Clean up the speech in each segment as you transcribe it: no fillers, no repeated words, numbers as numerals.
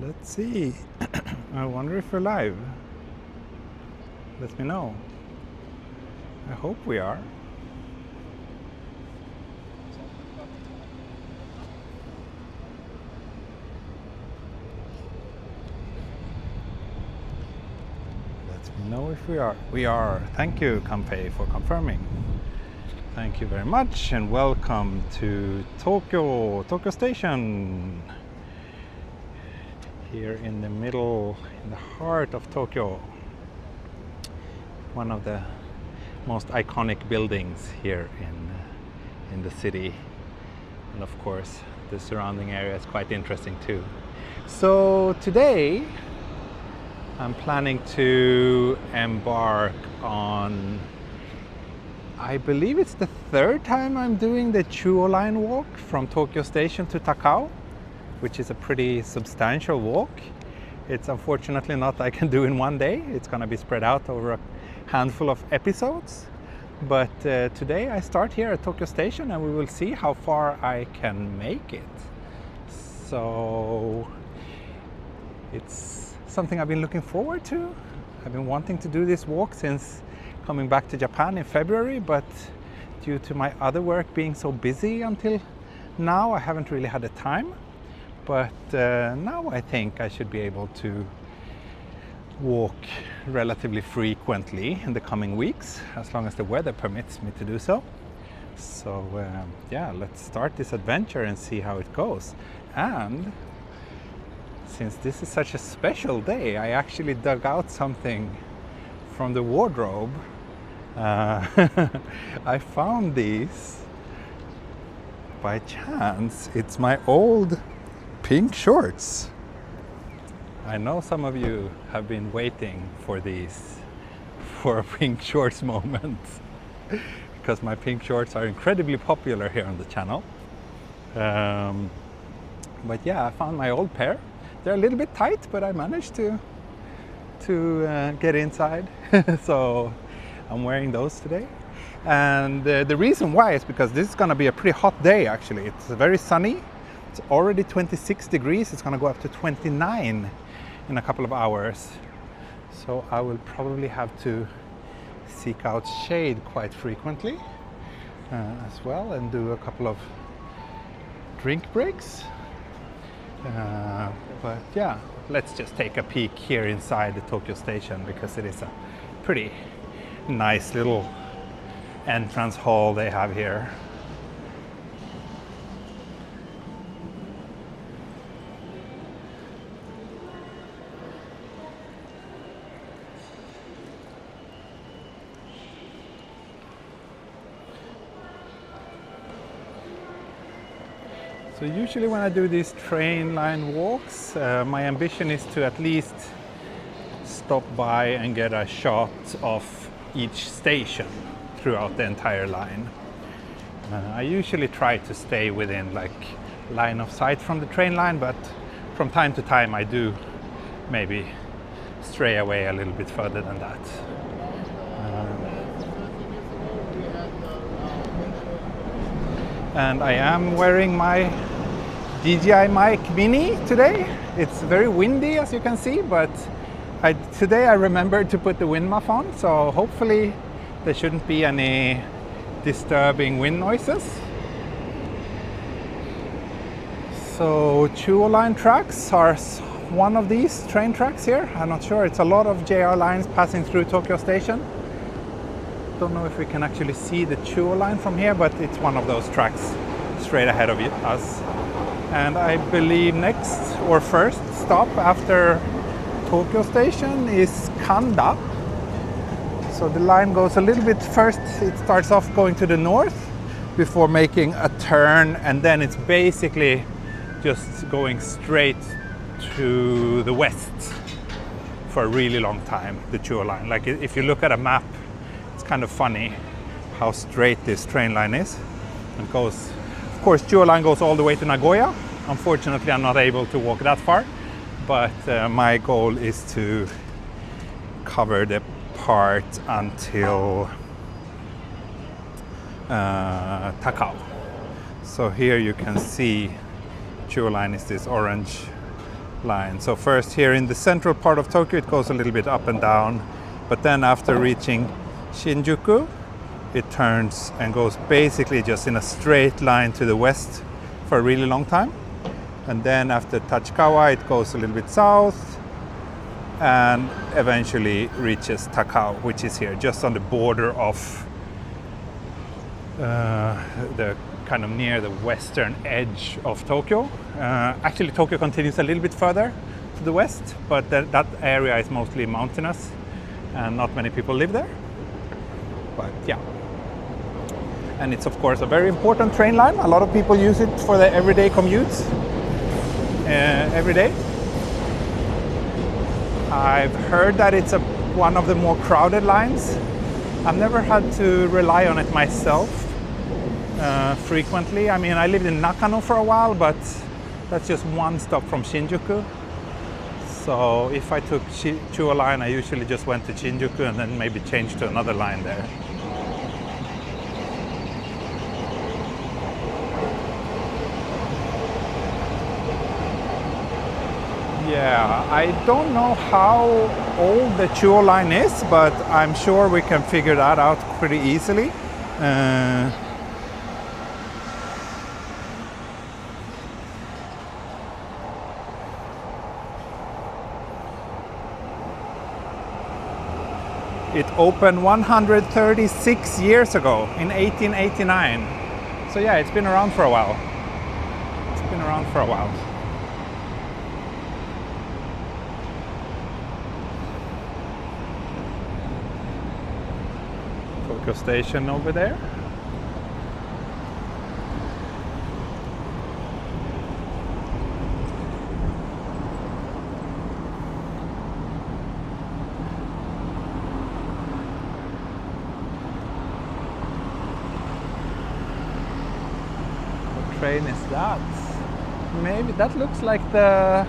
Let's see. I wonder if we're live. Let me know. I hope we are. Let me know if we are. We are. Thank you, Kanpei, for confirming. Thank you very much, and welcome to Tokyo Station. Here in the middle, in the heart of Tokyo. One of the most iconic buildings here in the city. And of course, the surrounding area is quite interesting too. So today, I'm planning to embark on, I believe it's the third time I'm doing the Chuo line walk from Tokyo Station to Takao, which is a pretty substantial walk. It's unfortunately not I can do in one day. It's gonna be spread out over a handful of episodes. But today I start here at Tokyo Station and we will see how far I can make it. So it's something I've been looking forward to. I've been wanting to do this walk since coming back to Japan in February, but due to my other work being so busy until now, I haven't really had the time. But now I think I should be able to walk relatively frequently in the coming weeks, as long as the weather permits me to do so. So yeah, let's start this adventure and see how it goes. And since this is such a special day, I actually dug out something from the wardrobe. I found these by chance. It's my old pink shorts. I know some of you have been waiting for these, for a pink shorts moment, because my pink shorts are incredibly popular here on the channel. But yeah, I found my old pair. They're a little bit tight, but I managed to get inside. So I'm wearing those today. And the reason why is because this is going to be a pretty hot day actually. It's very sunny. It's already 26 degrees. It's going to go up to 29 in a couple of hours. So I will probably have to seek out shade quite frequently as well, and do a couple of drink breaks. But yeah, let's just take a peek here inside the Tokyo Station, because it is a pretty nice little entrance hall they have here. So usually when I do these train line walks, my ambition is to at least stop by and get a shot of each station throughout the entire line. I usually try to stay within like line of sight from the train line, but from time to time I do maybe stray away a little bit further than that. And I am wearing my DJI mic mini today. It's very windy, as you can see, but today I remembered to put the wind muff on, so hopefully there shouldn't be any disturbing wind noises. So Chuo line tracks are one of these train tracks here. I'm not sure, it's a lot of JR lines passing through Tokyo Station. Don't know if we can actually see the Chuo line from here, but it's one of those tracks straight ahead of us. And I believe next or first stop after Tokyo Station is Kanda. So the line goes a little bit first, it starts off going to the north before making a turn, and then it's basically just going straight to the west for a really long time, the Chuo line. Like if you look at a map, it's kind of funny how straight this train line is. It goes, of course, Chuo line goes all the way to Nagoya. Unfortunately, I'm not able to walk that far, but my goal is to cover the part until Takao. So here you can see Chuo line is this orange line. So first here in the central part of Tokyo, it goes a little bit up and down, but then after reaching Shinjuku, it turns and goes basically just in a straight line to the west for a really long time. And then after Takao, it goes a little bit south and eventually reaches Takao, which is here just on the border of the kind of near the western edge of Tokyo. Actually, Tokyo continues a little bit further to the west, but that area is mostly mountainous and not many people live there. But yeah. And it's of course a very important train line. A lot of people use it for their everyday commutes every day. I've heard that it's one of the more crowded lines. I've never had to rely on it myself frequently. I mean, I lived in Nakano for a while, but that's just one stop from Shinjuku. So if I took Chuo line, I usually just went to Shinjuku and then maybe changed to another line there. Yeah, I don't know how old the Chuo line is, but I'm sure we can figure that out pretty easily. It opened 136 years ago in 1889. So yeah, it's been around for a while. It's been around for a while. Tokyo Station over there. What train is that? Maybe that looks like the...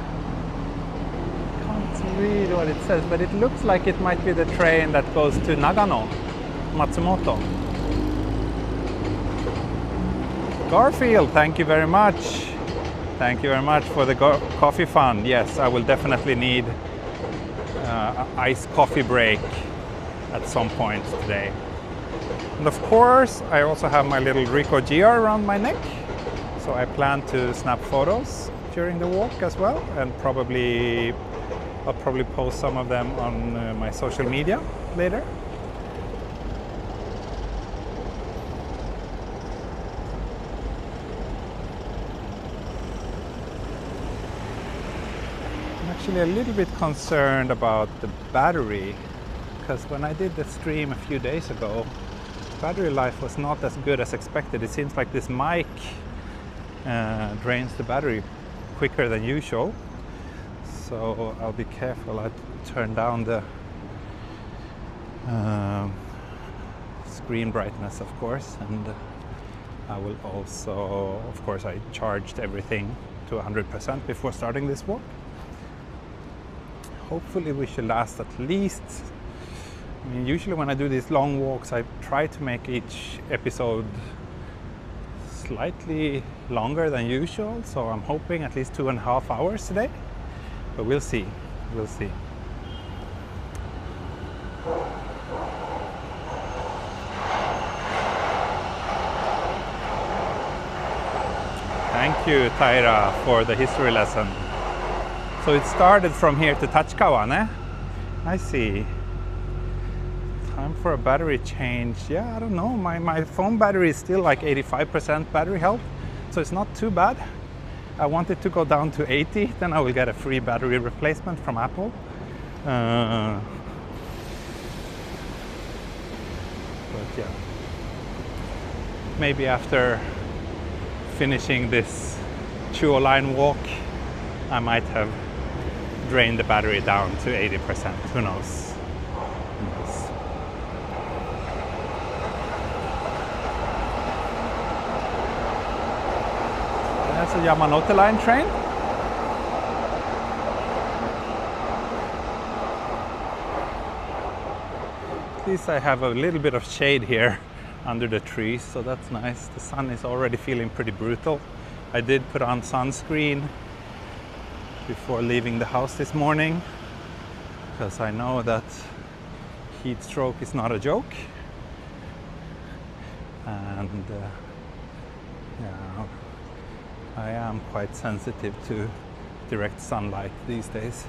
Can't read what it says, but it looks like it might be the train that goes to Nagano. Matsumoto. Garfield, thank you very much. Thank you very much for the coffee fund. Yes, I will definitely need an iced coffee break at some point today. And of course, I also have my little Rico GR around my neck. So I plan to snap photos during the walk as well, and I'll probably post some of them on my social media later. A little bit concerned about the battery, because when I did the stream a few days ago, battery life was not as good as expected. It seems like this mic drains the battery quicker than usual, so I'll be careful. I turn down the screen brightness, of course, and I will also, of course, I charged everything to 100% before starting this walk. Hopefully we should last at least, I mean, usually when I do these long walks, I try to make each episode slightly longer than usual, so I'm hoping at least 2.5 hours today, but we'll see, we'll see. Thank you, Taira, for the history lesson. So it started from here to Takao, ne? I see. Time for a battery change. Yeah, I don't know. My phone battery is still like 85% battery health, so it's not too bad. I want it to go down to 80, then I will get a free battery replacement from Apple. But yeah, maybe after finishing this Chuo line walk, I might have drained the battery down to 80%. Who knows? Who knows? That's a Yamanote line train. At least I have a little bit of shade here under the trees, so that's nice. The sun is already feeling pretty brutal. I did put on sunscreen before leaving the house this morning, because I know that heat stroke is not a joke. And yeah, I am quite sensitive to direct sunlight these days.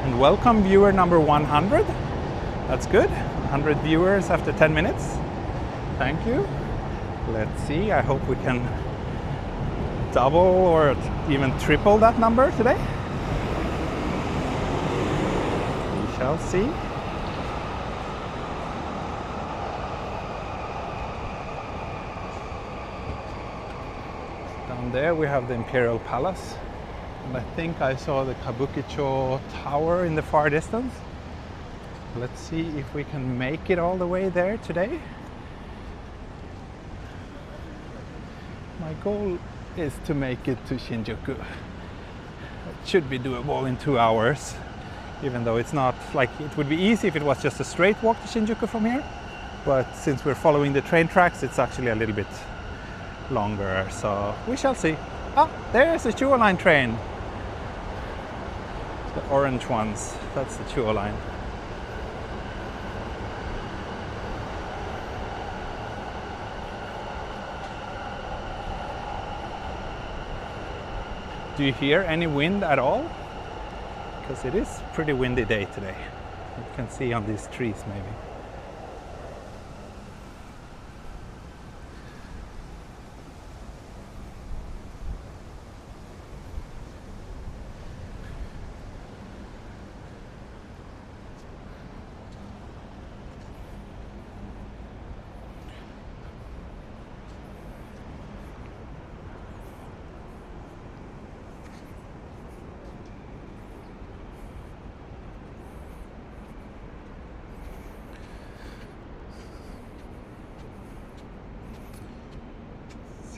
And welcome viewer number 100. That's good. 100 viewers after 10 minutes. Thank you. Let's see. I hope we can double or even triple that number today. We shall see. Down there we have the Imperial Palace. And I think I saw the Kabukicho Tower in the far distance. Let's see if we can make it all the way there today. My goal is to make it to Shinjuku. It should be doable in 2 hours, even though it's not like it would be easy if it was just a straight walk to Shinjuku from here. But since we're following the train tracks, it's actually a little bit longer, so we shall see. Ah, there's the Chuo line train. The orange ones, that's the Chuo line. Do you hear any wind at all? Because it is a pretty windy day today. You can see on these trees maybe.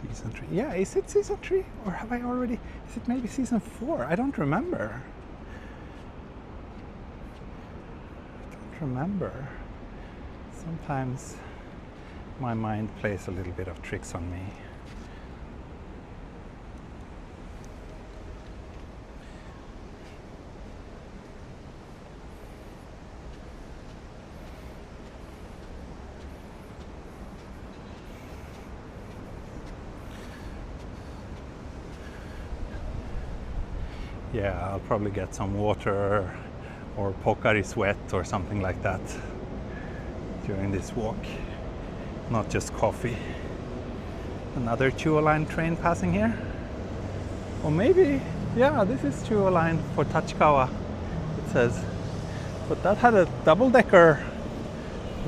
Season 3. Yeah, is it season 3? Or have I already... Is it maybe season 4? I don't remember. Sometimes my mind plays a little bit of tricks on me. Yeah, I'll probably get some water or Pocari Sweat or something like that during this walk, not just coffee. Another Chuo line train passing here. Or maybe, yeah, this is Chuo line for Tachikawa, it says. But that had a double-decker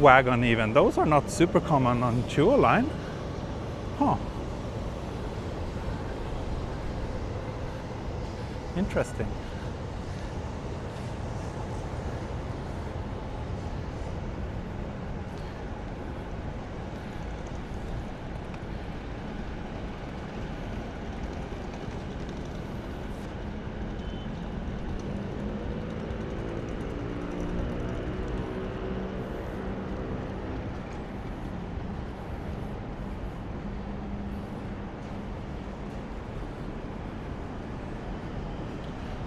wagon even. Those are not super common on Chuo line. Huh. Interesting.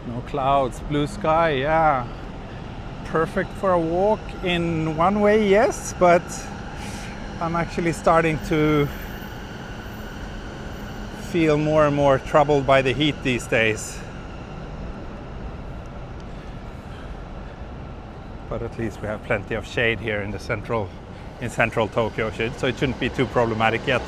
No clouds, blue sky, yeah. Perfect for a walk in one way, yes, but I'm actually starting to feel more and more troubled by the heat these days. But at least we have plenty of shade here in central Tokyo, so it shouldn't be too problematic yet.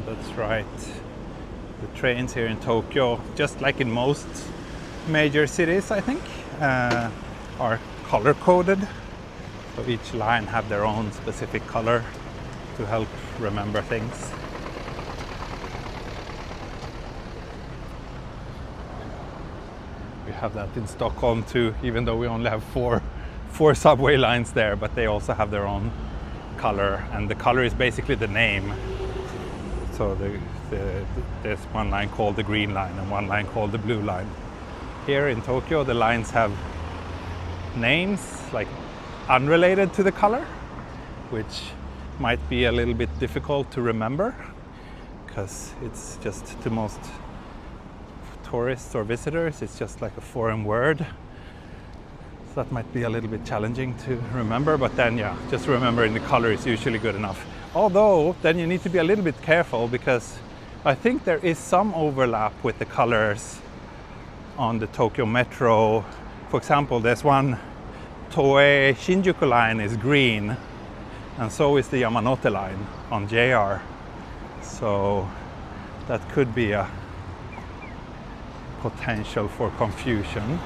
That's right. The trains here in Tokyo, just like in most major cities, I think, are color-coded. So each line have their own specific color to help remember things. We have that in Stockholm too, even though we only have four subway lines there, but they also have their own color, and the color is basically the name. So there's one line called the green line and one line called the blue line. Here in Tokyo, the lines have names like unrelated to the color, which might be a little bit difficult to remember because it's just, to most tourists or visitors, it's just like a foreign word. So that might be a little bit challenging to remember, but then yeah, just remembering the color is usually good enough. Although then you need to be a little bit careful, because I think there is some overlap with the colors on the Tokyo Metro. For example, there's one Toei Shinjuku line is green, and so is the Yamanote line on JR. So that could be a potential for confusion.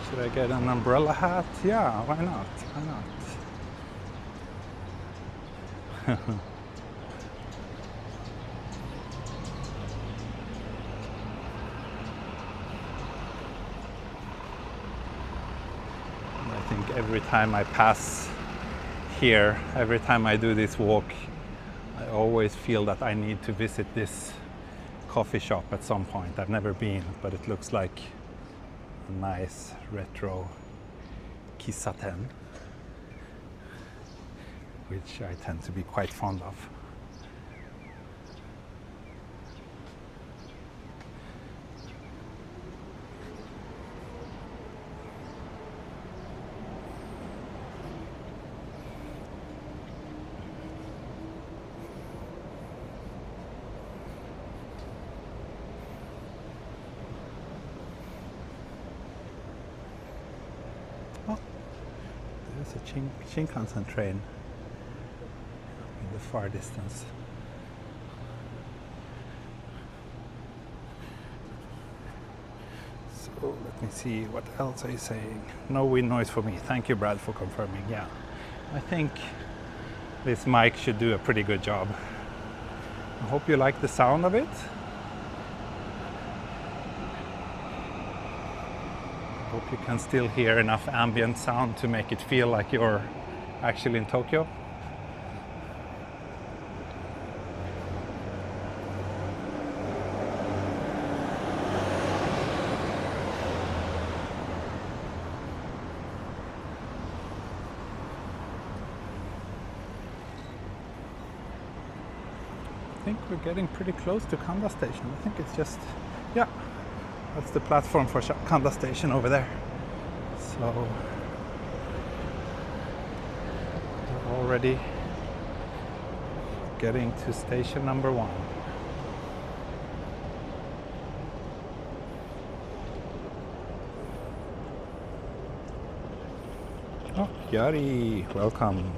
Should I get an umbrella hat? Yeah, why not? Why not? I think every time I pass here, every time I do this walk, I always feel that I need to visit this coffee shop at some point. I've never been, but it looks like a nice retro kisaten, which I tend to be quite fond of. There's a Shinkansen train in the far distance. So let me see, what else are you saying? No wind noise for me. Thank you, Brad, for confirming. Yeah, I think this mic should do a pretty good job. I hope you like the sound of it. Hope you can still hear enough ambient sound to make it feel like you're actually in Tokyo. I think we're getting pretty close to Kanda Station. I think it's just, yeah. That's the platform for Kanda Station over there. So we're already getting to station number 1. Oh, Yari, welcome.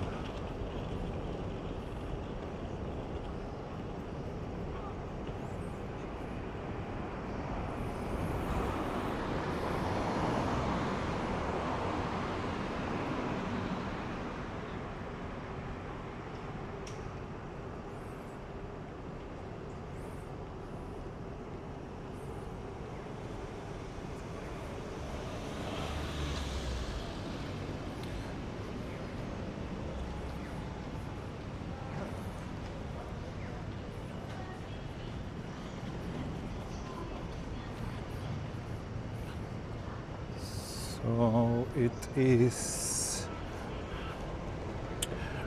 So it is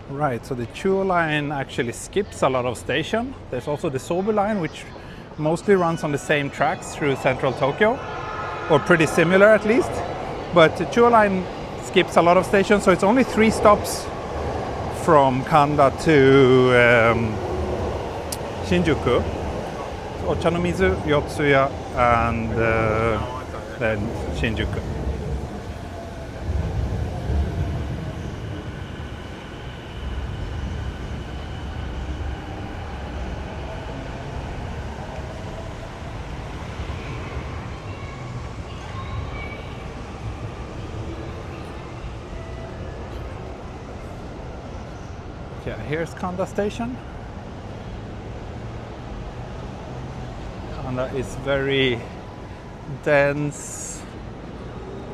right. So the Chuo line actually skips a lot of station. There's also the Sobu line, which mostly runs on the same tracks through central Tokyo, or pretty similar at least. But the Chuo line skips a lot of stations, so it's only 3 stops from Kanda to Shinjuku. Ochanomizu, Yotsuya, and then Shinjuku. Yeah, here's Kanda Station. Kanda is very dense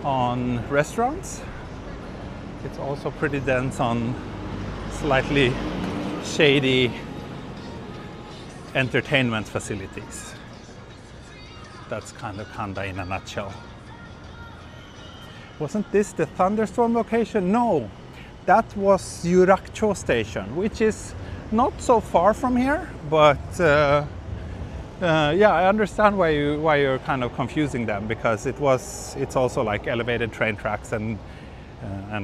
on restaurants. It's also pretty dense on slightly shady entertainment facilities. That's kind of Kanda in a nutshell. Wasn't this the thunderstorm location? No, that was Chuo Station, which is not so far from here, but yeah, I understand why you're kind of confusing them, because it's also like elevated train tracks and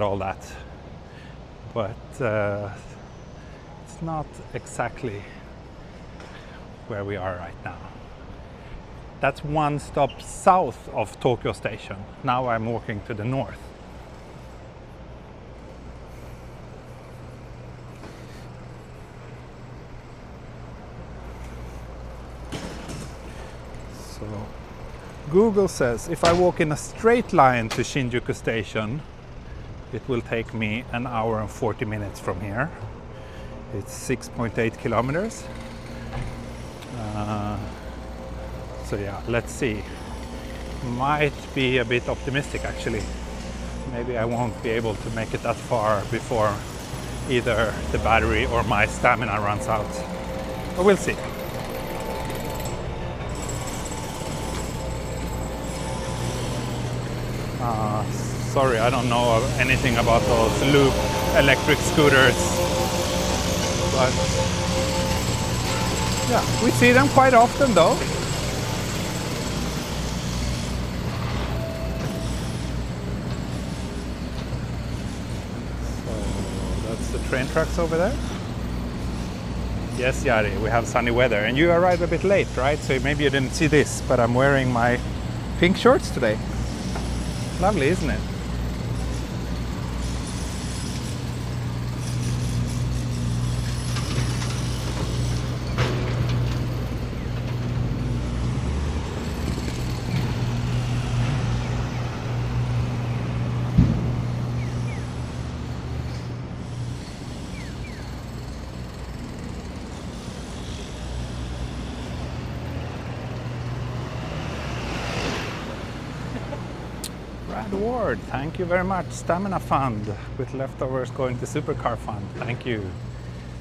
all that, but it's not exactly where we are right now. That's one stop south of Tokyo Station. Now I'm walking to the north. So Google says if I walk in a straight line to Shinjuku Station, it will take me 1 hour and 40 minutes from here. It's 6.8 kilometers. So yeah, let's see. Might be a bit optimistic actually. Maybe I won't be able to make it that far before either the battery or my stamina runs out. But we'll see. Sorry, I don't know anything about those loop electric scooters. But yeah, we see them quite often though. So that's the train tracks over there. Yes, Yari, we have sunny weather, and you arrived a bit late, right? So maybe you didn't see this, but I'm wearing my pink shorts today. Lovely, isn't it? Award. Thank you very much. Stamina fund with leftovers going to supercar fund. Thank you.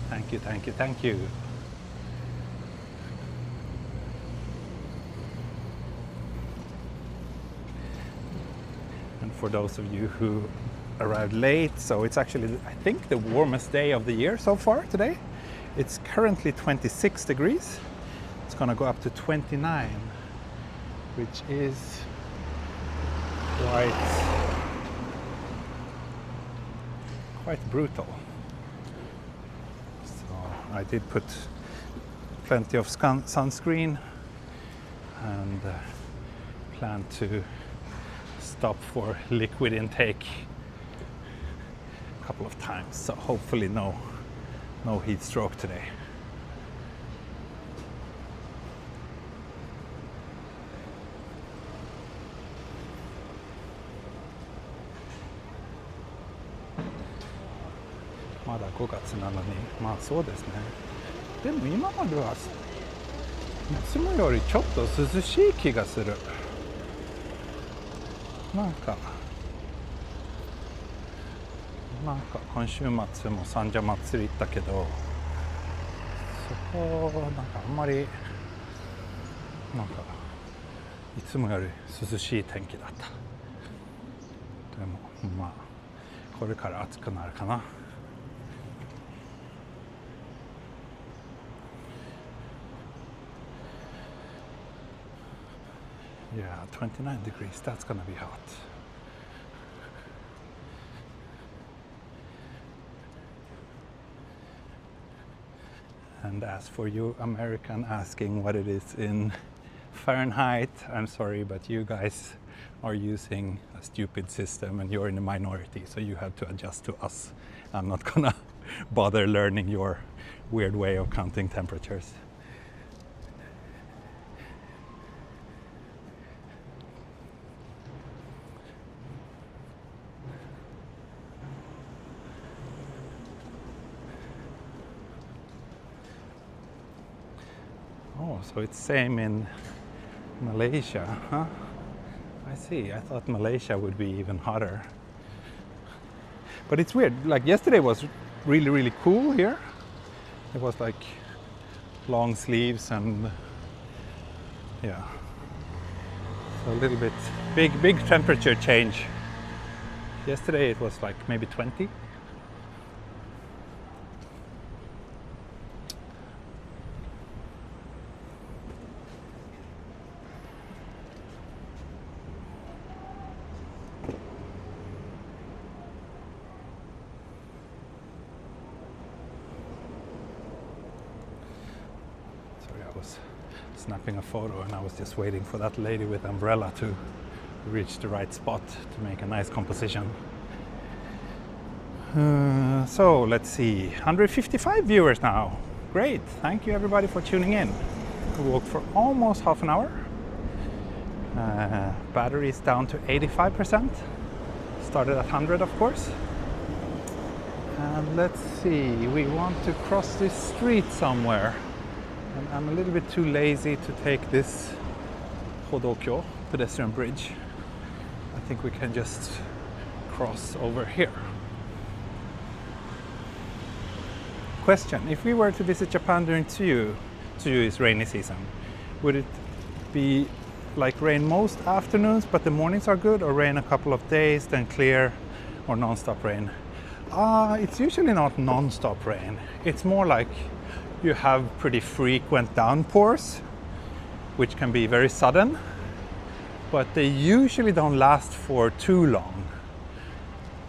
Thank you, thank you, thank you. And for those of you who arrived late, so it's actually, I think, the warmest day of the year so far today. It's currently 26 degrees. It's gonna go up to 29, which is quite brutal. So I did put plenty of sunscreen and plan to stop for liquid intake a couple of times. So hopefully no heat stroke today.まだ5月なのに、まあそうですね。でも今まではいつもよりちょっと涼しい気がする。なんか今週末も三社祭り行ったけど、そこなんかあんまりなんかいつもより涼しい天気だった。でもまあこれから暑くなるかな。Yeah, 29 degrees, that's gonna be hot. And as for you American asking what it is in Fahrenheit, I'm sorry, but you guys are using a stupid system and you're in the minority, so you have to adjust to us. I'm not gonna bother learning your weird way of counting temperatures. Oh, so it's same in Malaysia, huh? I see. I thought Malaysia would be even hotter. But it's weird. Like yesterday was really, really cool here. It was like long sleeves and yeah. So a little bit big temperature change. Yesterday it was like maybe 20. Snapping a photo and I was just waiting for that lady with umbrella to reach the right spot to make a nice composition. So let's see, 155 viewers now. Great, thank you everybody for tuning in. We walked for almost half an hour. Battery is down to 85%. Started at 100 of course. And let's see, we want to cross this street somewhere. And I'm a little bit too lazy to take this Hodokyo pedestrian bridge. I think we can just cross over here. Question, if we were to visit Japan during Tsuyu is rainy season, would it be like rain most afternoons but the mornings are good, or rain a couple of days then clear, or non-stop rain? It's usually not non-stop rain. It's more like you have pretty frequent downpours, which can be very sudden, but they usually don't last for too long.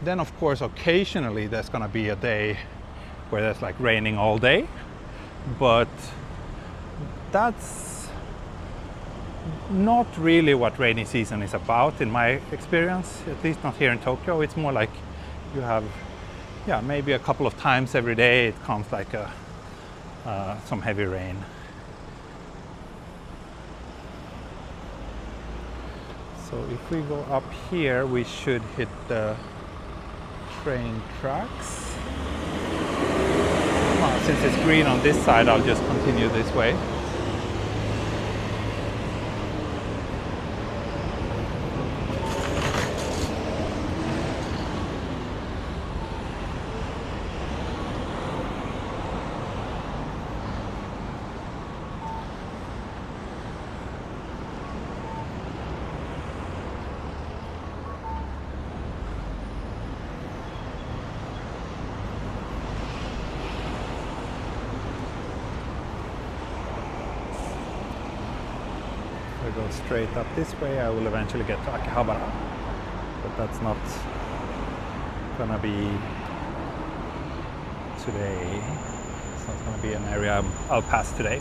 Then of course occasionally there's gonna be a day where there's like raining all day, but that's not really what rainy season is about in my experience, at least not here in Tokyo. It's more like you have, yeah, maybe a couple of times every day it comes like some heavy rain. So if we go up here, we should hit the train tracks. Well, since it's green on this side, I'll just continue this way. Go straight up this way, I will eventually get to Akihabara, but that's not gonna be today. It's not gonna be an area I'll pass today.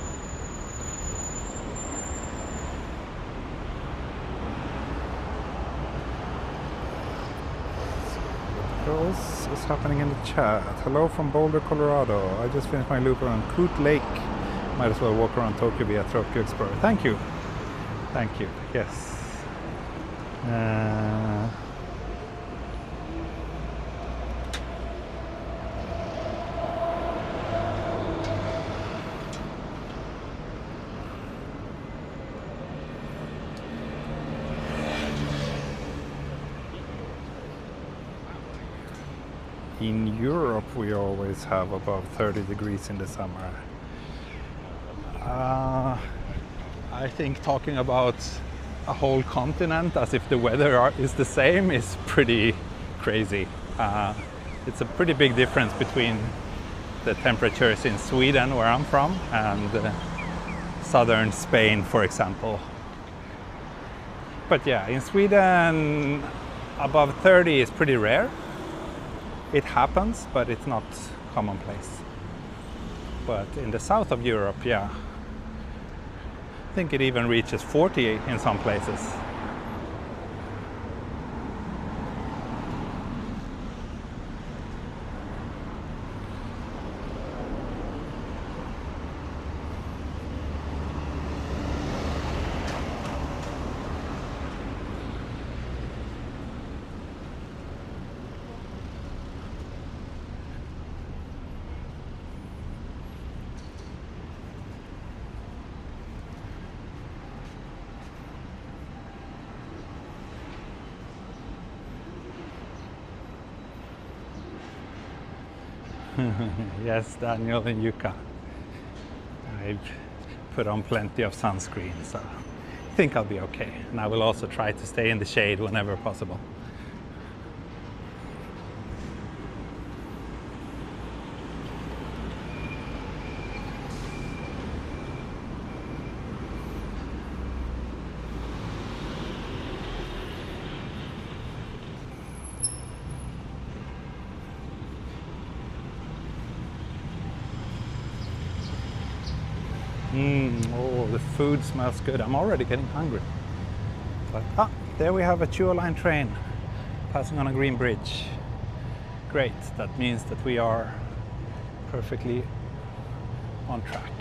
What else is happening in the chat? Hello from Boulder, Colorado. I just finished my loop around Coot Lake. Might as well walk around Tokyo via Tokyo Explorer. Thank you. Thank you. Yes. In Europe, we always have above 30 degrees in the summer. I think talking about a whole continent as if the weather is the same is pretty crazy. It's a pretty big difference between the temperatures in Sweden, where I'm from, and southern Spain, for example. But yeah, in Sweden, above 30 is pretty rare. It happens, but it's not commonplace. But in the south of Europe, yeah, I think it even reaches 40 in some places. Yes, Daniel and Yuka. I've put on plenty of sunscreen, so I think I'll be okay. And I will also try to stay in the shade whenever possible. Oh, the food smells good. I'm already getting hungry. But there we have a Chuo line train passing on a green bridge. Great, that means that we are perfectly on track.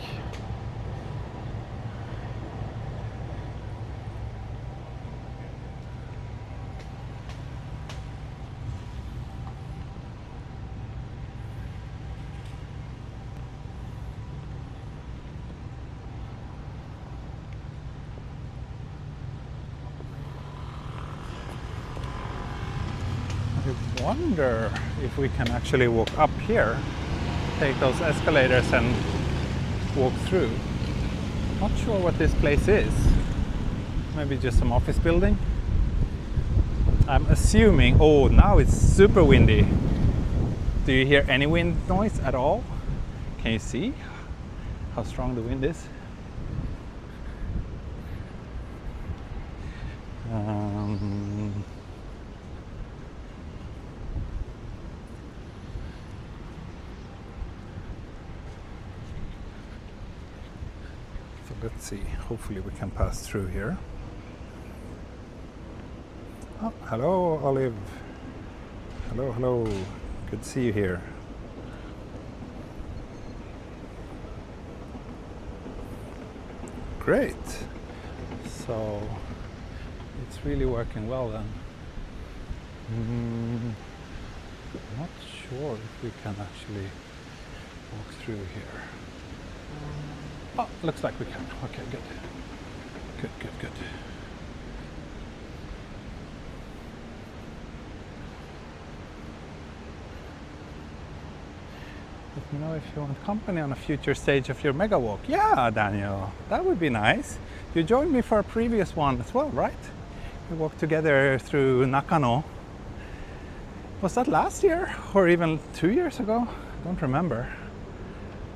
I wonder if we can actually walk up here, take those escalators and walk through. Not sure what this place is. Maybe just some office building. I'm assuming, oh, now it's super windy. Do you hear any wind noise at all? Can you see how strong the wind is? Let's see, hopefully we can pass through here. Oh, hello, Olive. Hello, hello. Good to see you here. Great. So it's really working well then. I'm not sure if we can actually walk through here. Oh, looks like we can. Okay, good. Good, good, good. Let me know if you want company on a future stage of your Megawalk. Yeah, Daniel, that would be nice. You joined me for a previous one as well, right? We walked together through Nakano. Was that last year or even 2 years ago? I don't remember.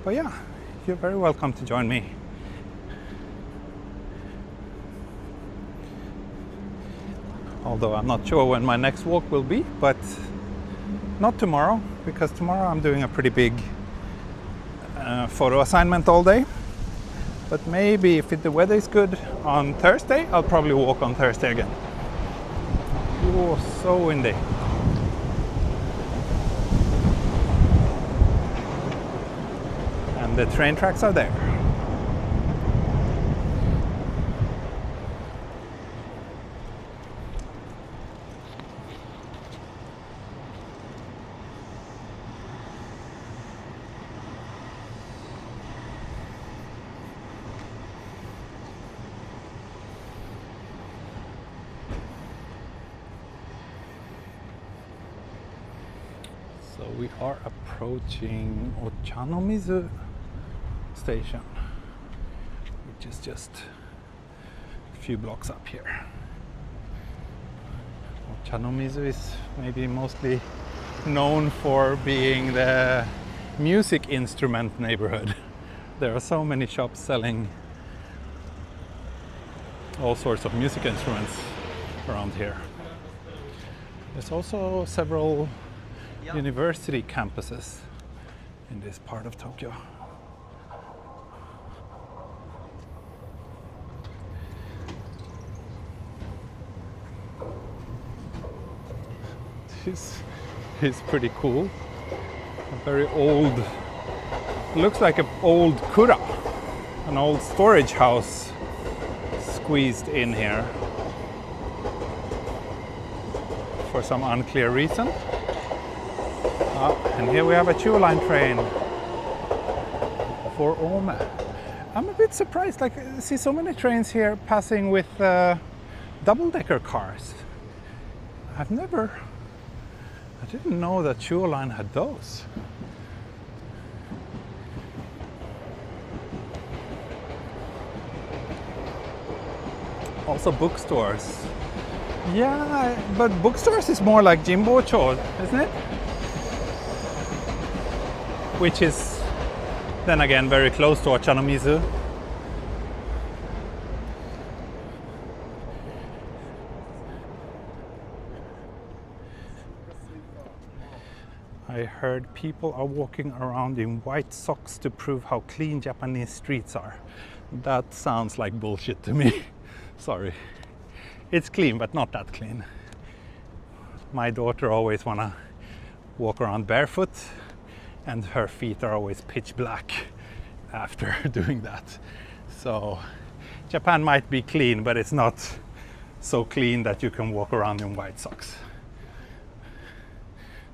But yeah. You're very welcome to join me. Although I'm not sure when my next walk will be, but not tomorrow, because tomorrow I'm doing a pretty big photo assignment all day. But maybe if the weather is good on Thursday, I'll probably walk on Thursday again. Oh, so windy. The train tracks are there. So we are approaching Ochanomizu Station, which is just a few blocks up here. Ochanomizu is maybe mostly known for being the music instrument neighborhood. There are so many shops selling all sorts of music instruments around here. There's also several university campuses in this part of Tokyo. This is pretty cool. A very old, looks like an old kura, an old storage house squeezed in here for some unclear reason. And here we have a Chuo line train for Ome. I'm a bit surprised, like I see so many trains here passing with double-decker cars. I didn't know that Chuo line had those. Also bookstores. Yeah, but bookstores is more like Jimbocho, isn't it? Which is then again very close to Ochanomizu. I heard people are walking around in white socks to prove how clean Japanese streets are. That sounds like bullshit to me. Sorry. It's clean, but not that clean. My daughter always wanna walk around barefoot, and her feet are always pitch black after doing that. So Japan might be clean, but it's not so clean that you can walk around in white socks.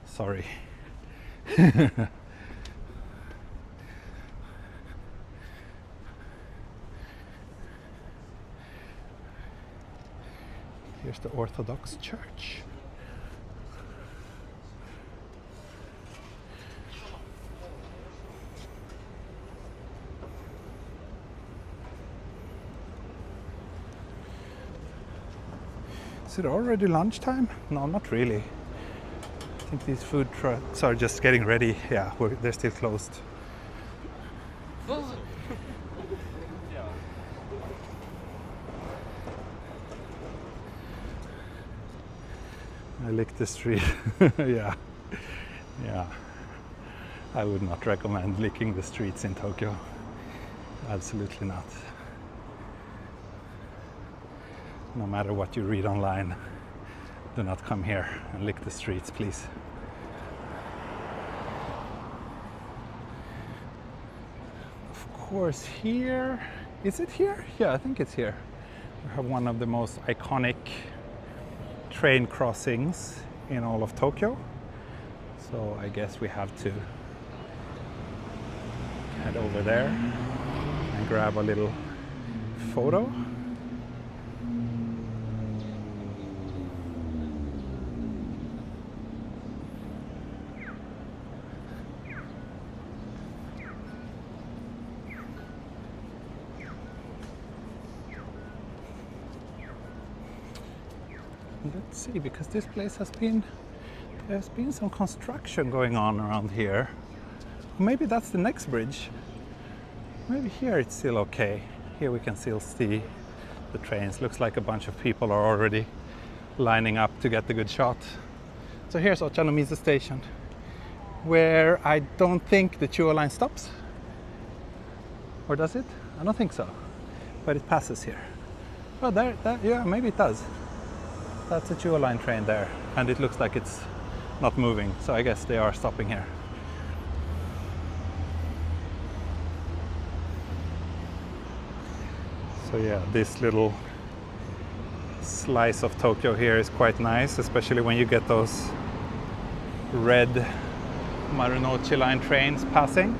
Sorry. Here's the Orthodox Church. Is it already lunchtime? No, not really. I think these food trucks are just getting ready. Yeah, they're still closed. I licked the street. Yeah. I would not recommend licking the streets in Tokyo. Absolutely not. No matter what you read online, do not come here and lick the streets, please. Of course, here, is it here? Yeah, I think it's here. We have one of the most iconic train crossings in all of Tokyo. So I guess we have to head over there and grab a little photo. Let's see, because this place there's been some construction going on around here. Maybe that's the next bridge. Maybe here it's still okay. Here we can still see the trains. Looks like a bunch of people are already lining up to get the good shot. So here's Ochanomizu Station, where I don't think the Chuo line stops. Or does it? I don't think so. But it passes here. Oh, yeah, maybe it does. That's a Chuo line train there, and it looks like it's not moving, so I guess they are stopping here. So yeah, this little slice of Tokyo here is quite nice, especially when you get those red Marunouchi line trains passing.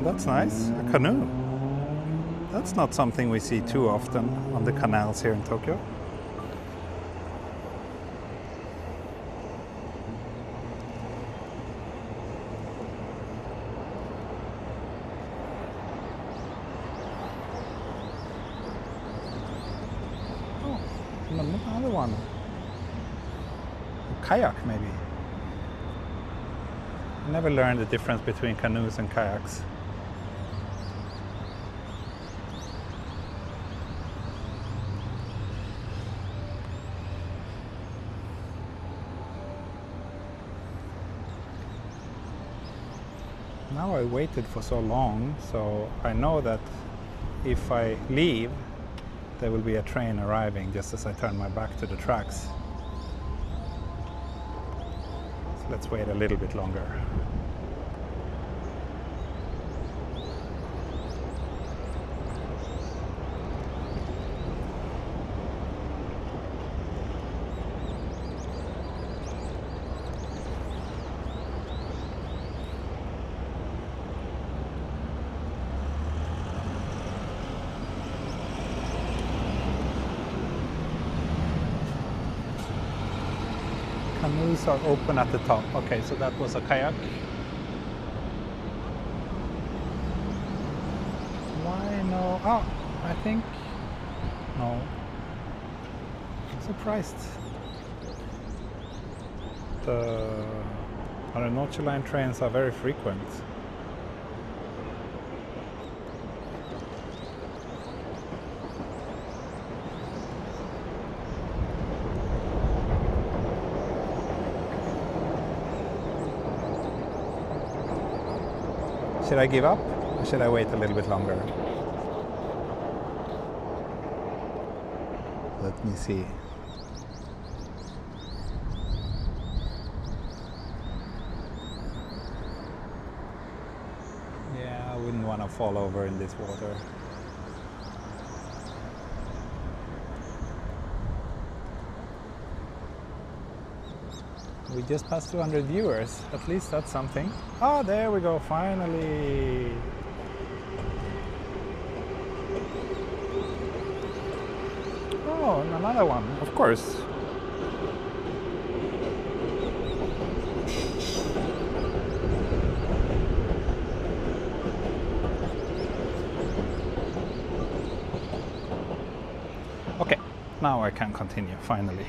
That's nice, a canoe. That's not something we see too often on the canals here in Tokyo. Oh, another one. A kayak maybe. I never learned the difference between canoes and kayaks. Now I waited for so long, so I know that if I leave, there will be a train arriving just as I turn my back to the tracks. So let's wait a little bit longer. canoes are open at the top. Okay, so that was a kayak. Why no? Oh, I think no. I'm surprised. The North Line trains are very frequent. Should I give up or should I wait a little bit longer? Let me see. Yeah, I wouldn't want to fall over in this water. We just passed 200 viewers. At least that's something. Oh, there we go, finally. Oh, and another one, of course. Okay, now I can continue, finally.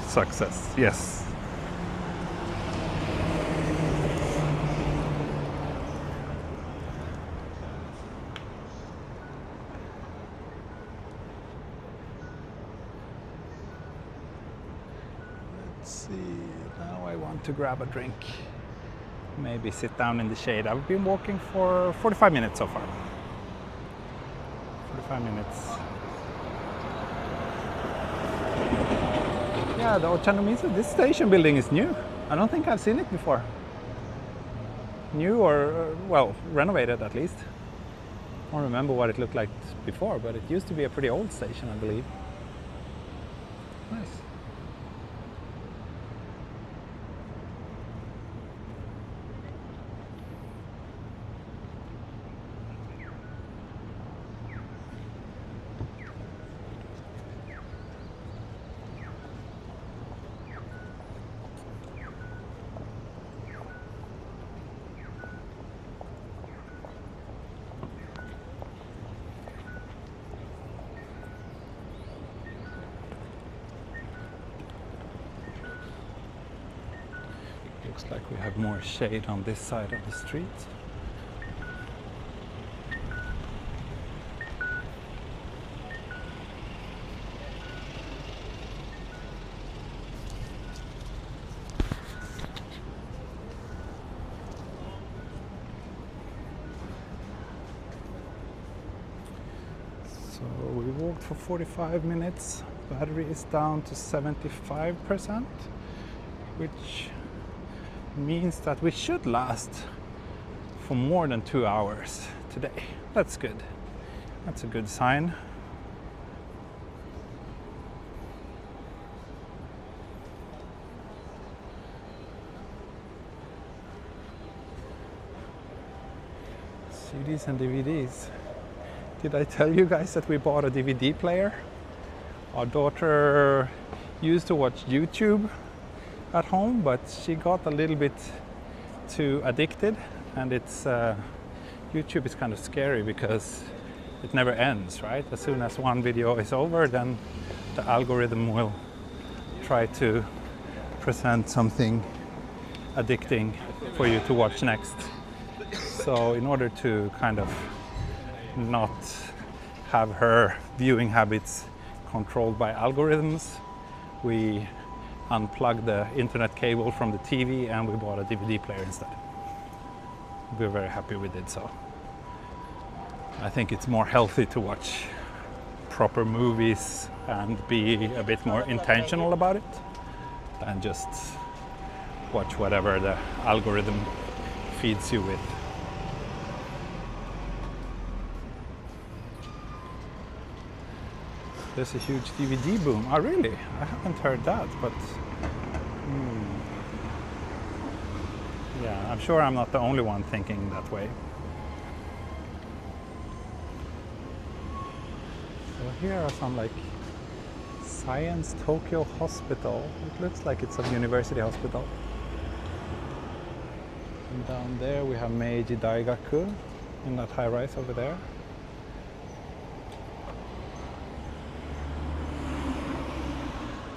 Success, yes. Let's see, now I want to grab a drink. Maybe sit down in the shade. I've been walking for 45 minutes so far. 45 minutes. Yeah, the Ochanomizu, this station building is new. I don't think I've seen it before. New or, well, renovated at least. I don't remember what it looked like before, but it used to be a pretty old station, I believe. Nice. Looks like we have more shade on this side of the street. So we walked for 45 minutes. Battery is down to 75%, which means that we should last for more than 2 hours today. That's good. That's a good sign. CDs and DVDs. Did I tell you guys that we bought a DVD player? Our daughter used to watch YouTube at home, but she got a little bit too addicted, and it's YouTube is kind of scary because it never ends, right? As soon as one video is over, then the algorithm will try to present something addicting for you to watch next. So in order to kind of not have her viewing habits controlled by algorithms, we unplugged the internet cable from the TV and we bought a DVD player instead. We're very happy with it, so I think it's more healthy to watch proper movies and be a bit more intentional about it than just watch whatever the algorithm feeds you with. There's a huge DVD boom. Oh, really? I haven't heard that, but yeah, I'm sure I'm not the only one thinking that way. So here are some like Science Tokyo Hospital. It looks like it's a university hospital. And down there we have Meiji Daigaku in that high rise over there.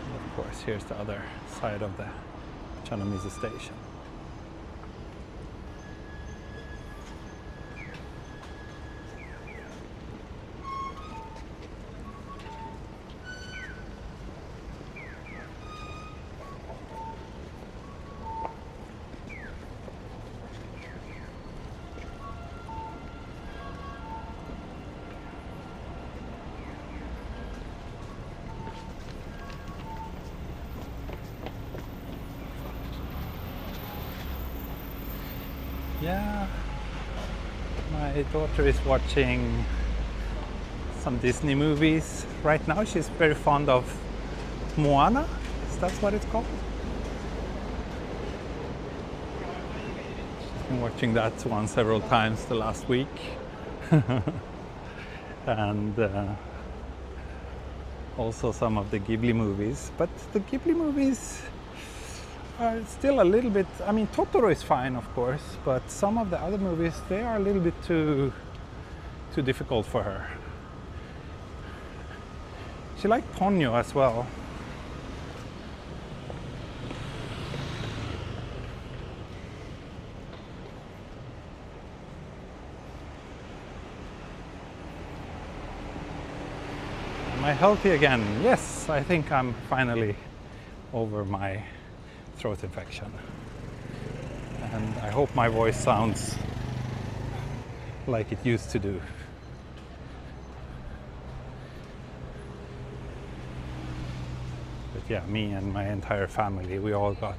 And of course, here's the other side of the Ochanomizu station. Yeah, my daughter is watching some Disney movies right now. She's very fond of Moana, is that what it's called? She's been watching that one several times the last week. And also some of the Ghibli movies. But the Ghibli movies are still a little bit, I mean, Totoro is fine, of course, but some of the other movies, they are a little bit too difficult for her. She liked Ponyo as well. Am I healthy again? Yes, I think I'm finally over my throat infection, and I hope my voice sounds like it used to do. But yeah, me and my entire family, we all got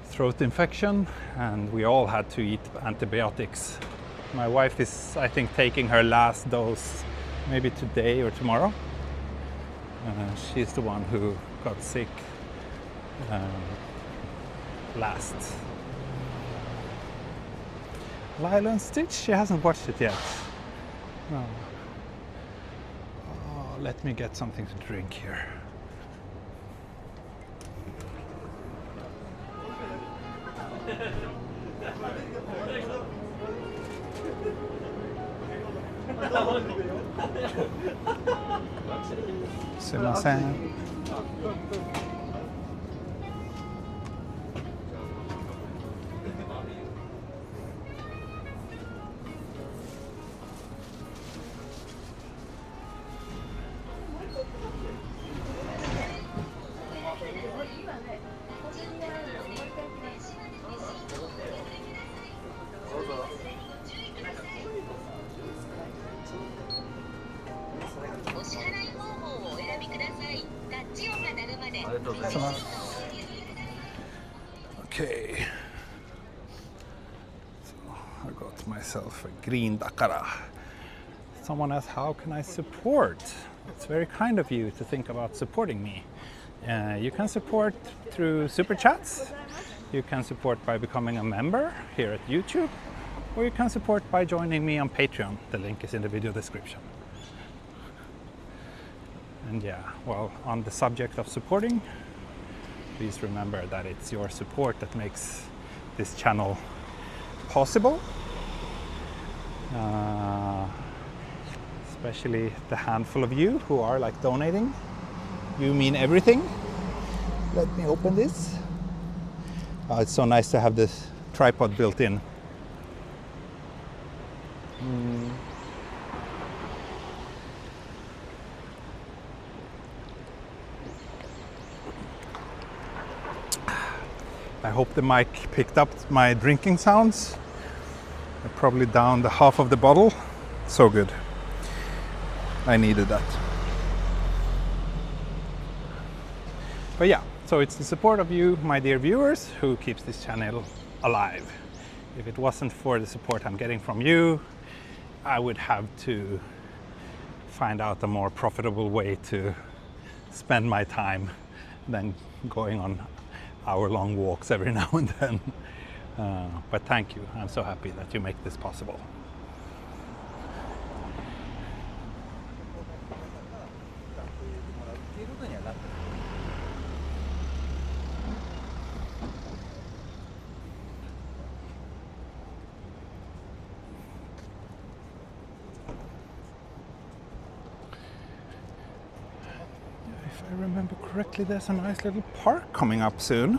throat infection, and we all had to eat antibiotics. My wife is, I think, taking her last dose maybe today or tomorrow. She's the one who got sick last. Lilo and Stitch? She hasn't watched it yet. No. Oh, let me get something to drink here. Sumimasen. Okay, so I got myself a green dakara. Someone asked, how can I support? It's very kind of you to think about supporting me. You can support through super chats, you can support by becoming a member here at YouTube, or you can support by joining me on Patreon. The link is in the video description. And yeah, well, on the subject of supporting, please remember that it's your support that makes this channel possible. Especially the handful of you who are like donating. You mean everything. Let me open this. Oh, it's so nice to have this tripod built in. I hope the mic picked up my drinking sounds. I probably downed half of the bottle. So good. I needed that. But yeah, So it's the support of you, my dear viewers, who keeps this channel alive. If it wasn't for the support I'm getting from you, I would have to find out a more profitable way to spend my time than going on hour-long walks every now and then. But thank you. I'm so happy that you make this possible. If I remember correctly, there's a nice little park coming up soon.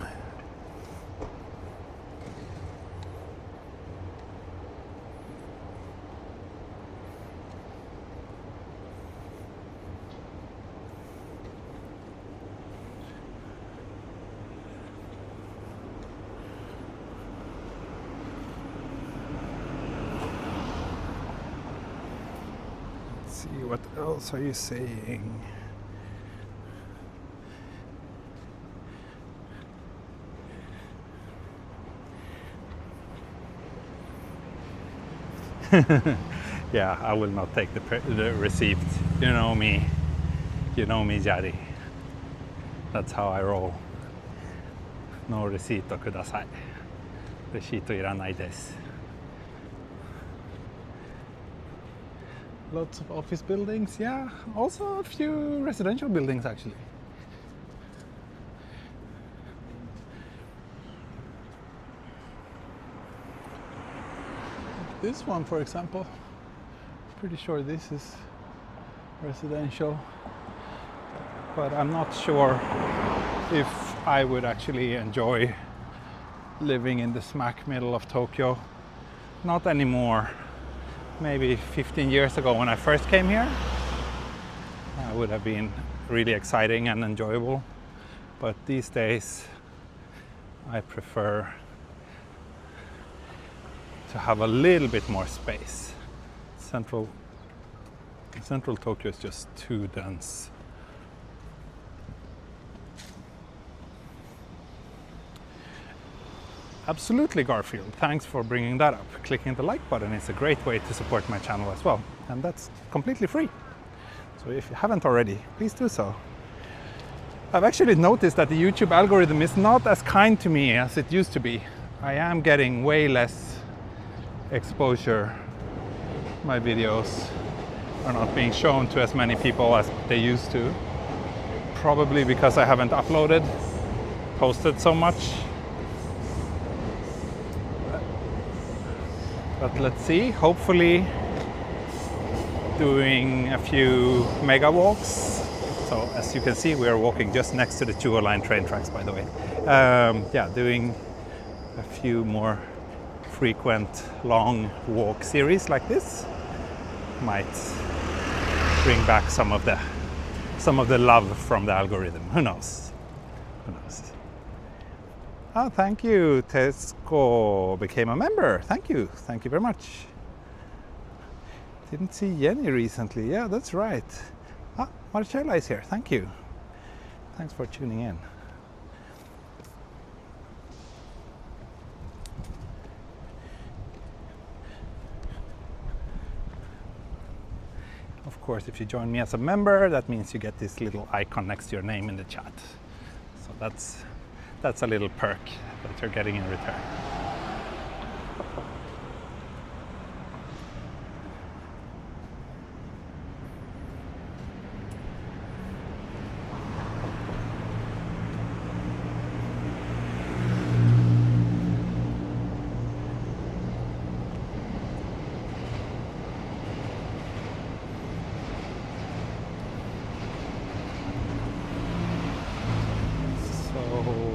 Let's see, what else are you saying? Yeah, I will not take the receipt. You know me, Jari. That's how I roll. No receipt kudasai. Receipt iranai desu. Lots of office buildings, yeah. Also a few residential buildings actually. This one, for example, pretty sure this is residential, but I'm not sure if I would actually enjoy living in the smack middle of Tokyo. Not anymore. Maybe 15 years ago when I first came here, it would have been really exciting and enjoyable, but these days I prefer to have a little bit more space. Central Tokyo is just too dense. Absolutely, Garfield. Thanks for bringing that up. Clicking the like button is a great way to support my channel as well, and that's completely free. So if you haven't already, please do so. I've actually noticed that the YouTube algorithm is not as kind to me as it used to be. I am getting way less exposure. My videos are not being shown to as many people as they used to. Probably because I haven't posted so much. But let's see, hopefully doing a few mega walks. So as you can see, we are walking just next to the Chuo line train tracks, by the way. Yeah, doing a few more frequent long walk series like this might bring back some of the love from the algorithm. Who knows? Who knows? Oh, thank you. Tesco became a member. Thank you. Thank you very much. Didn't see Jenny recently. Yeah, that's right. Ah, Marcella is here. Thank you. Thanks for tuning in. Of course, if you join me as a member, that means you get this little icon next to your name in the chat. So that's a little perk that you're getting in return.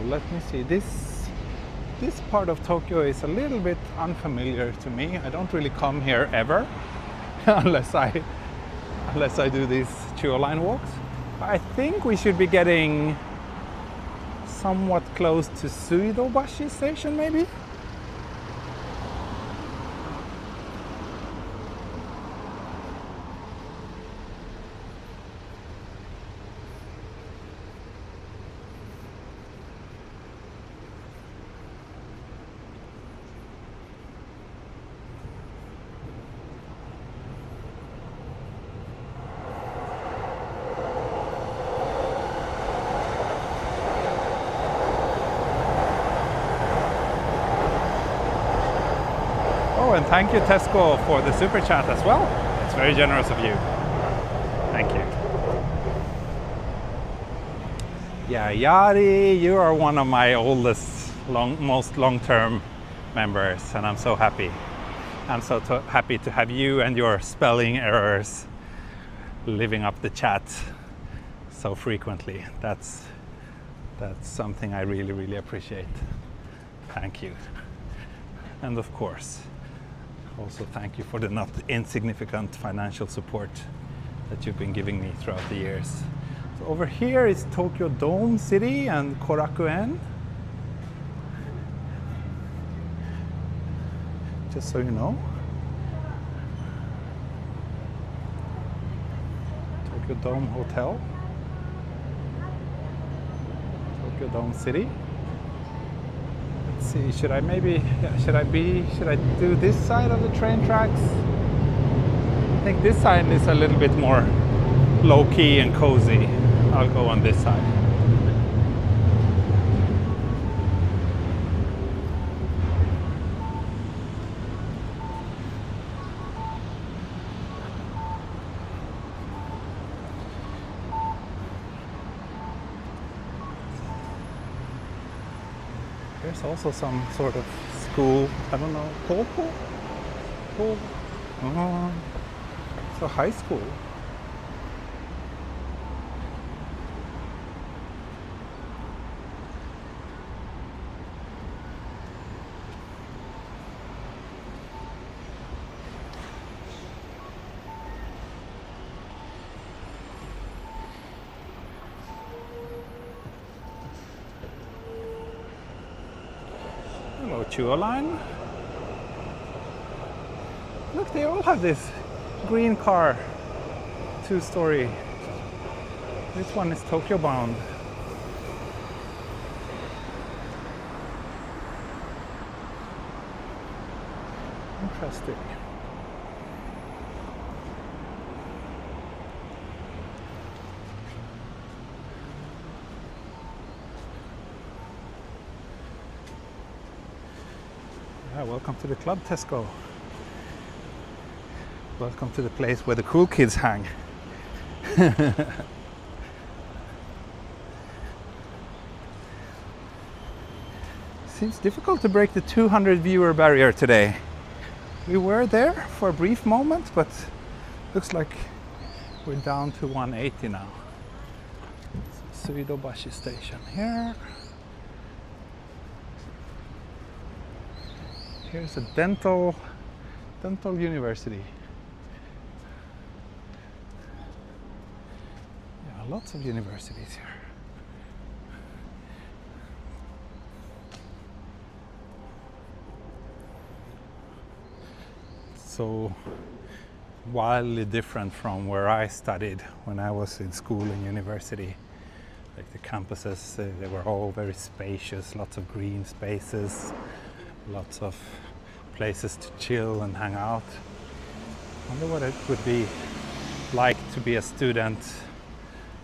Let me see, this part of Tokyo is a little bit unfamiliar to me. I don't really come here ever unless I do these Chuo line walks. I think we should be getting somewhat close to Suidobashi station maybe. and thank you Tesco for the super chat as well. It's very generous of you. Thank you. Yeah, Yari, you are one of my oldest, most long-term members, and I'm so happy. I'm so happy to have you and your spelling errors living up the chat so frequently. That's something I really, really appreciate. Thank you. And of course, also thank you for the not insignificant financial support that you've been giving me throughout the years. So over here is Tokyo Dome City and Korakuen. Just so you know. Tokyo Dome Hotel. Tokyo Dome City. Let's see, should I do this side of the train tracks? I think this side is a little bit more low-key and cozy. I'll go on this side. There's also some sort of school, I don't know, Koko? It's a high school. Hello, Chuo line. Look, they all have this green car, 2-story. This one is Tokyo bound. Interesting. Yeah, welcome to the club, Tesco. Welcome to the place where the cool kids hang. Seems difficult to break the 200 viewer barrier today. We were there for a brief moment, but looks like we're down to 180 now. Suidobashi station here. Here's a dental university. Yeah, lots of universities here. So wildly different from where I studied when I was in school and university. Like the campuses, they were all very spacious, lots of green spaces, lots of places to chill and hang out. I wonder what it would be like to be a student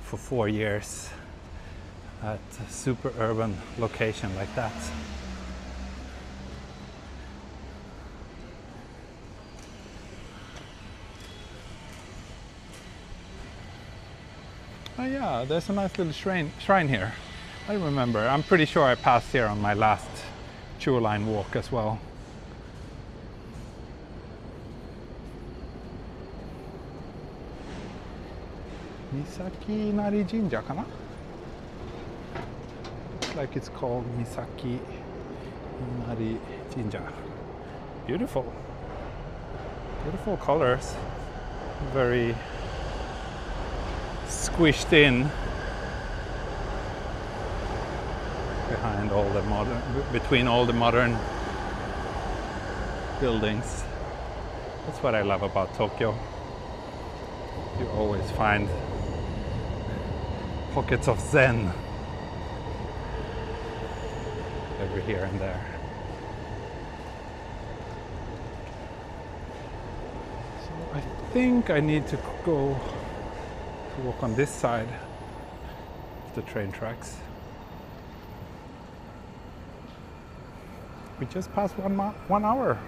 for 4 years at a super urban location like that. Oh yeah, there's a nice little shrine here. I remember, I'm pretty sure I passed here on my last Chuo line walk as well. Misaki Inari Jinja kana? Looks like it's called Misaki Inari Jinja. Beautiful. Beautiful colors. Very squished in behind all the between all the modern buildings. That's what I love about Tokyo. You always find pockets of zen every here and there. So I think I need to go to walk on this side of the train tracks. We just passed 1 hour.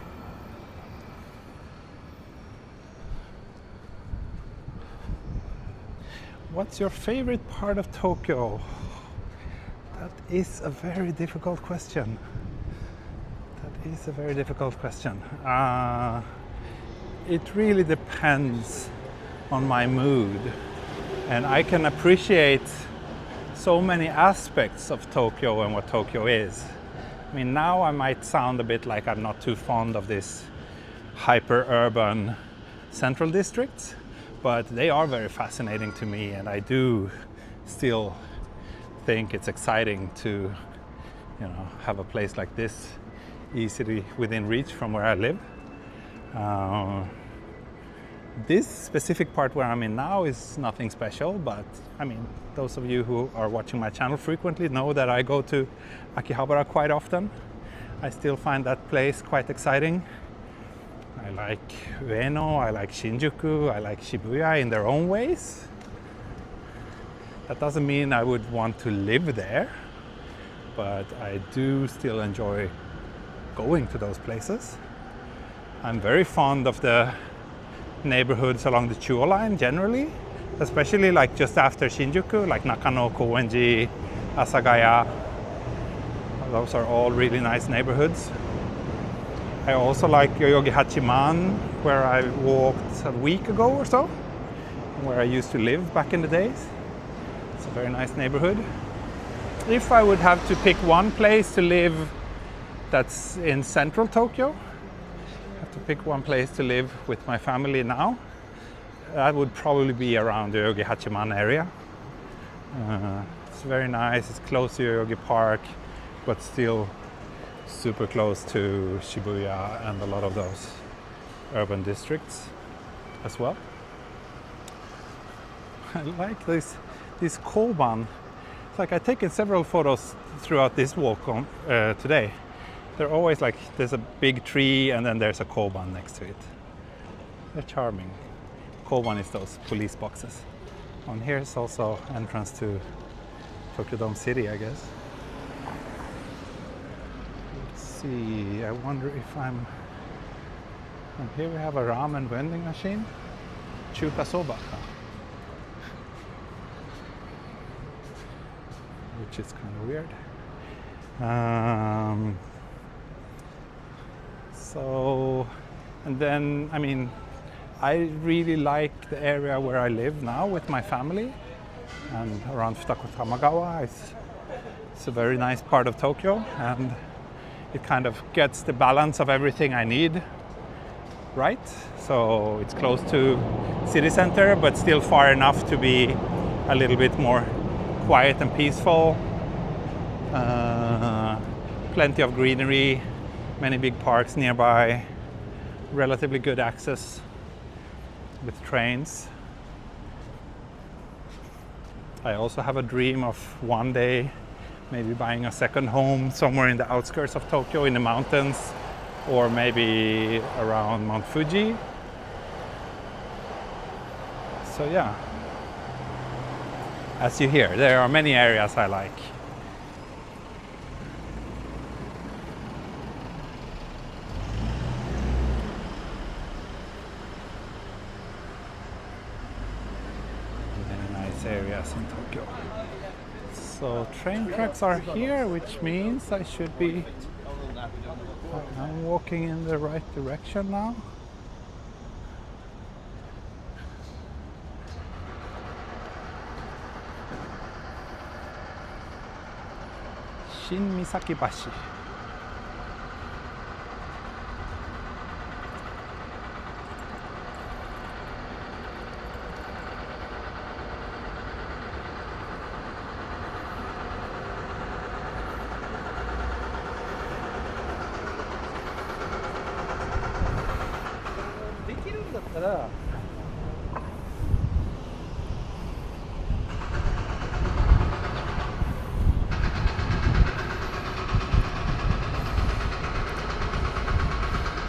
What's your favorite part of Tokyo? That is a very difficult question. That is a very difficult question. It really depends on my mood, and I can appreciate so many aspects of Tokyo and what Tokyo is. I mean, now I might sound a bit like I'm not too fond of this hyper-urban central districts, but they are very fascinating to me, and I do still think it's exciting to, have a place like this easily within reach from where I live. This specific part where I'm in now is nothing special, but I mean, those of you who are watching my channel frequently know that I go to Akihabara quite often. I still find that place quite exciting. I like Ueno, I like Shinjuku, I like Shibuya in their own ways. That doesn't mean I would want to live there, but I do still enjoy going to those places. I'm very fond of the neighborhoods along the Chuo line generally, especially like just after Shinjuku, like Nakano, Koenji, Asagaya. Those are all really nice neighborhoods. I also like Yoyogi Hachiman, where I walked a week ago or so, where I used to live back in the days. It's a very nice neighborhood. If I would have to pick one place to live that's in central Tokyo, I have to pick one place to live with my family now, that would probably be around the Yoyogi Hachiman area. It's very nice, it's close to Yoyogi Park, but still super close to Shibuya and a lot of those urban districts as well. I like this koban. It's like I've taken several photos throughout this walk on, today. They're always like there's a big tree and then there's a koban next to it. They're charming. Koban is those police boxes. On here is also entrance to Tokyo Dome City, I guess. See, I wonder if and here we have a ramen vending machine, Chuka Soba, which is kind of weird. And then, I mean, I really like the area where I live now with my family, and around Futako Tamagawa. It's a very nice part of Tokyo, and it kind of gets the balance of everything I need right. So it's close to city center, but still far enough to be a little bit more quiet and peaceful. Plenty of greenery, many big parks nearby, relatively good access with trains. I also have a dream of one day maybe buying a second home somewhere in the outskirts of Tokyo in the mountains, or maybe around Mount Fuji. So yeah, as you hear, there are many areas I like. Many nice areas in Tokyo. So train tracks are here, which means I should be, I'm walking in the right direction now. Iidabashi.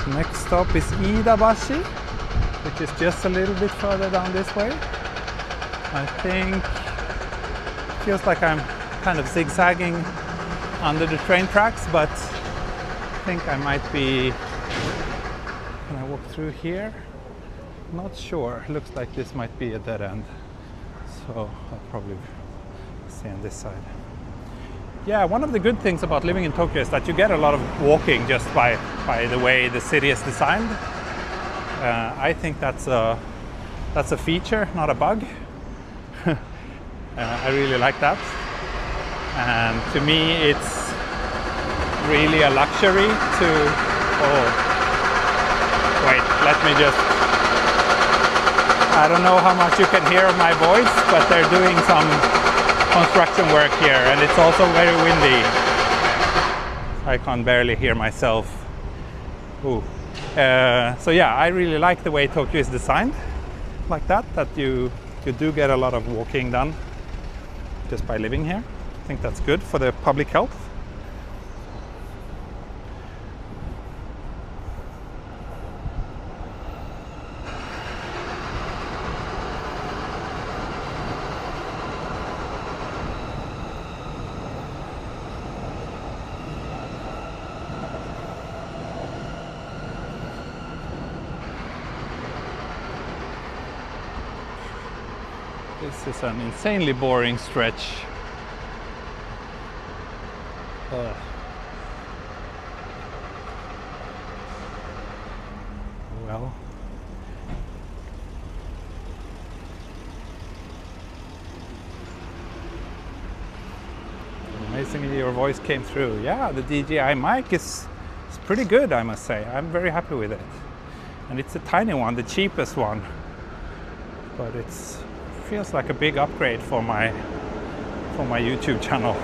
Next stop is Iidabashi, which is just a little bit further down this way. I think it feels like I'm kind of zigzagging under the train tracks, but I think I might be, can I walk through here? Not sure, looks like this might be a dead end. So I'll probably stay on this side. Yeah, one of the good things about living in Tokyo is that you get a lot of walking just by the way the city is designed. I think that's a feature, not a bug. I really like that. And to me, it's really a luxury to... Oh, wait, let me just... I don't know how much you can hear of my voice, but they're doing some construction work here, and it's also very windy. I can barely hear myself. Ooh. So yeah, I really like the way Tokyo is designed, like that you do get a lot of walking done just by living here. I think that's good for the public health. This is an insanely boring stretch. Well, amazingly your voice came through. Yeah, the DJI mic is pretty good, I must say. I'm very happy with it. And it's a tiny one, the cheapest one. But it feels like a big upgrade for my YouTube channel.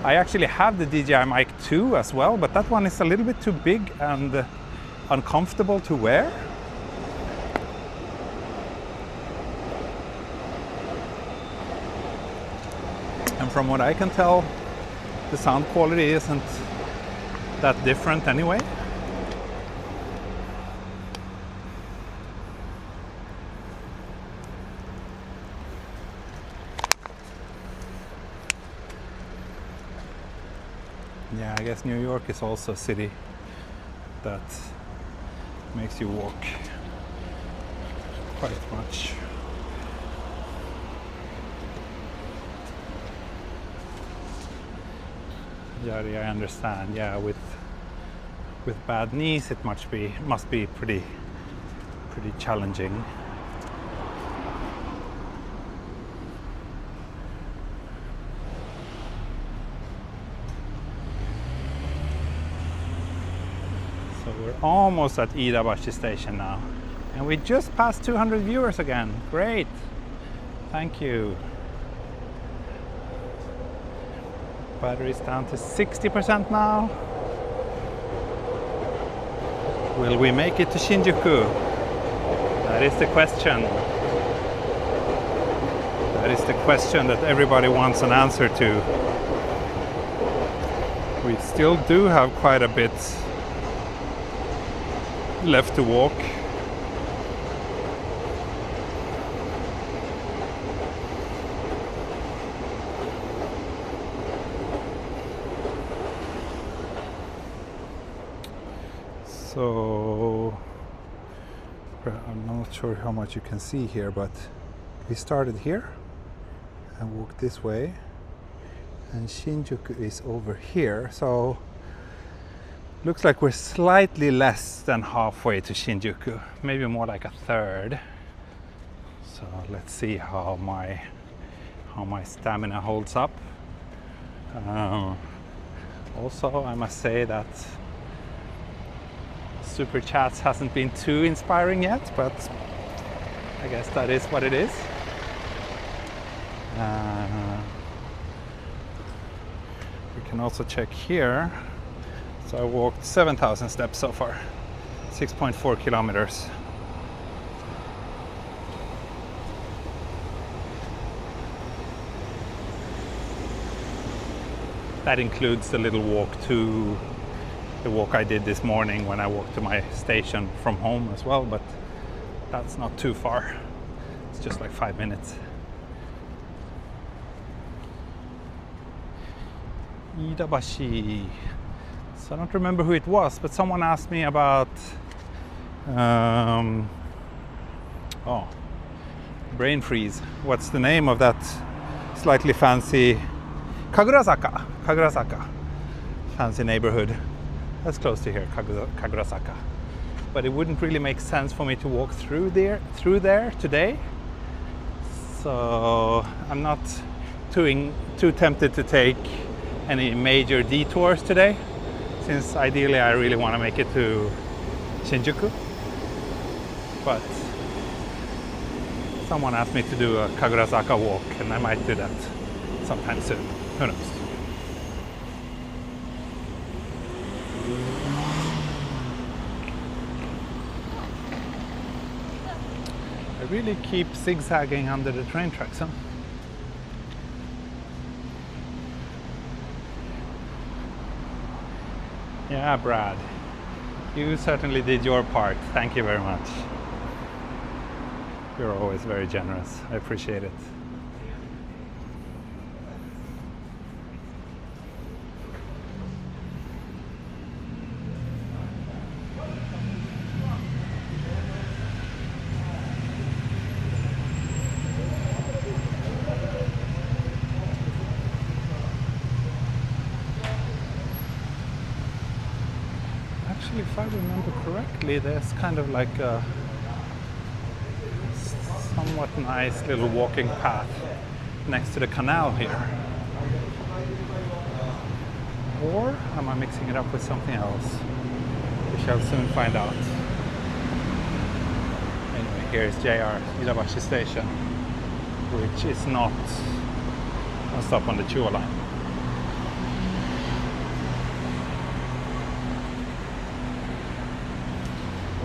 I actually have the DJI mic 2 as well, but that one is a little bit too big and uncomfortable to wear. And from what I can tell, the sound quality isn't that different anyway. Yeah, I guess New York is also a city that makes you walk quite much. Yeah, I understand. Yeah, with bad knees, it must be pretty challenging. We're almost at Iidabashi station now, and we just passed 200 viewers again. Great, thank you. Battery's down to 60% now. Will we make it to Shinjuku? That is the question. That is the question that everybody wants an answer to. We still do have quite a bit left to walk. So I'm not sure how much you can see here, but we started here and walked this way, and Shinjuku is over here. So looks like we're slightly less than halfway to Shinjuku, maybe more like a third. So let's see how my stamina holds up. Also, I must say that Super Chats hasn't been too inspiring yet, but I guess that is what it is. We can also check here. So I walked 7,000 steps so far, 6.4 kilometers. That includes the little walk to the walk I did this morning when I walked to my station from home as well, but that's not too far. It's just like 5 minutes. Iidabashi. So I don't remember who it was, but someone asked me about brain freeze. What's the name of that slightly fancy Kagurasaka fancy neighborhood? That's close to here, Kagurasaka. But it wouldn't really make sense for me to walk through there today. So I'm not too tempted to take any major detours today, since ideally I really want to make it to Shinjuku. But someone asked me to do a Kagurasaka walk, and I might do that sometime soon. Who knows? I really keep zigzagging under the train tracks, huh? Yeah, Brad, you certainly did your part. Thank you very much. You're always very generous. I appreciate it. Actually, if I remember correctly, there's kind of like a somewhat nice little walking path next to the canal here. Or am I mixing it up with something else? We shall soon find out. Anyway, here's JR Iidabashi Station, which is not a stop on the Chuo line.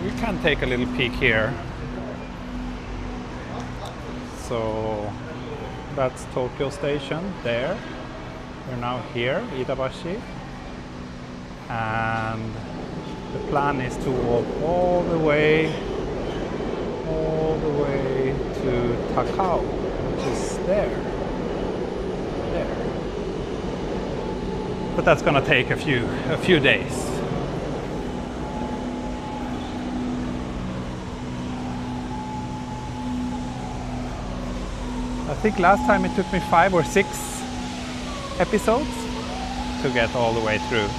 We can take a little peek here. So that's Tokyo Station there. We're now here, Iidabashi. And the plan is to walk all the way to Takao, which is there. But that's gonna take a few days. I think last time it took me 5 or 6 episodes to get all the way through.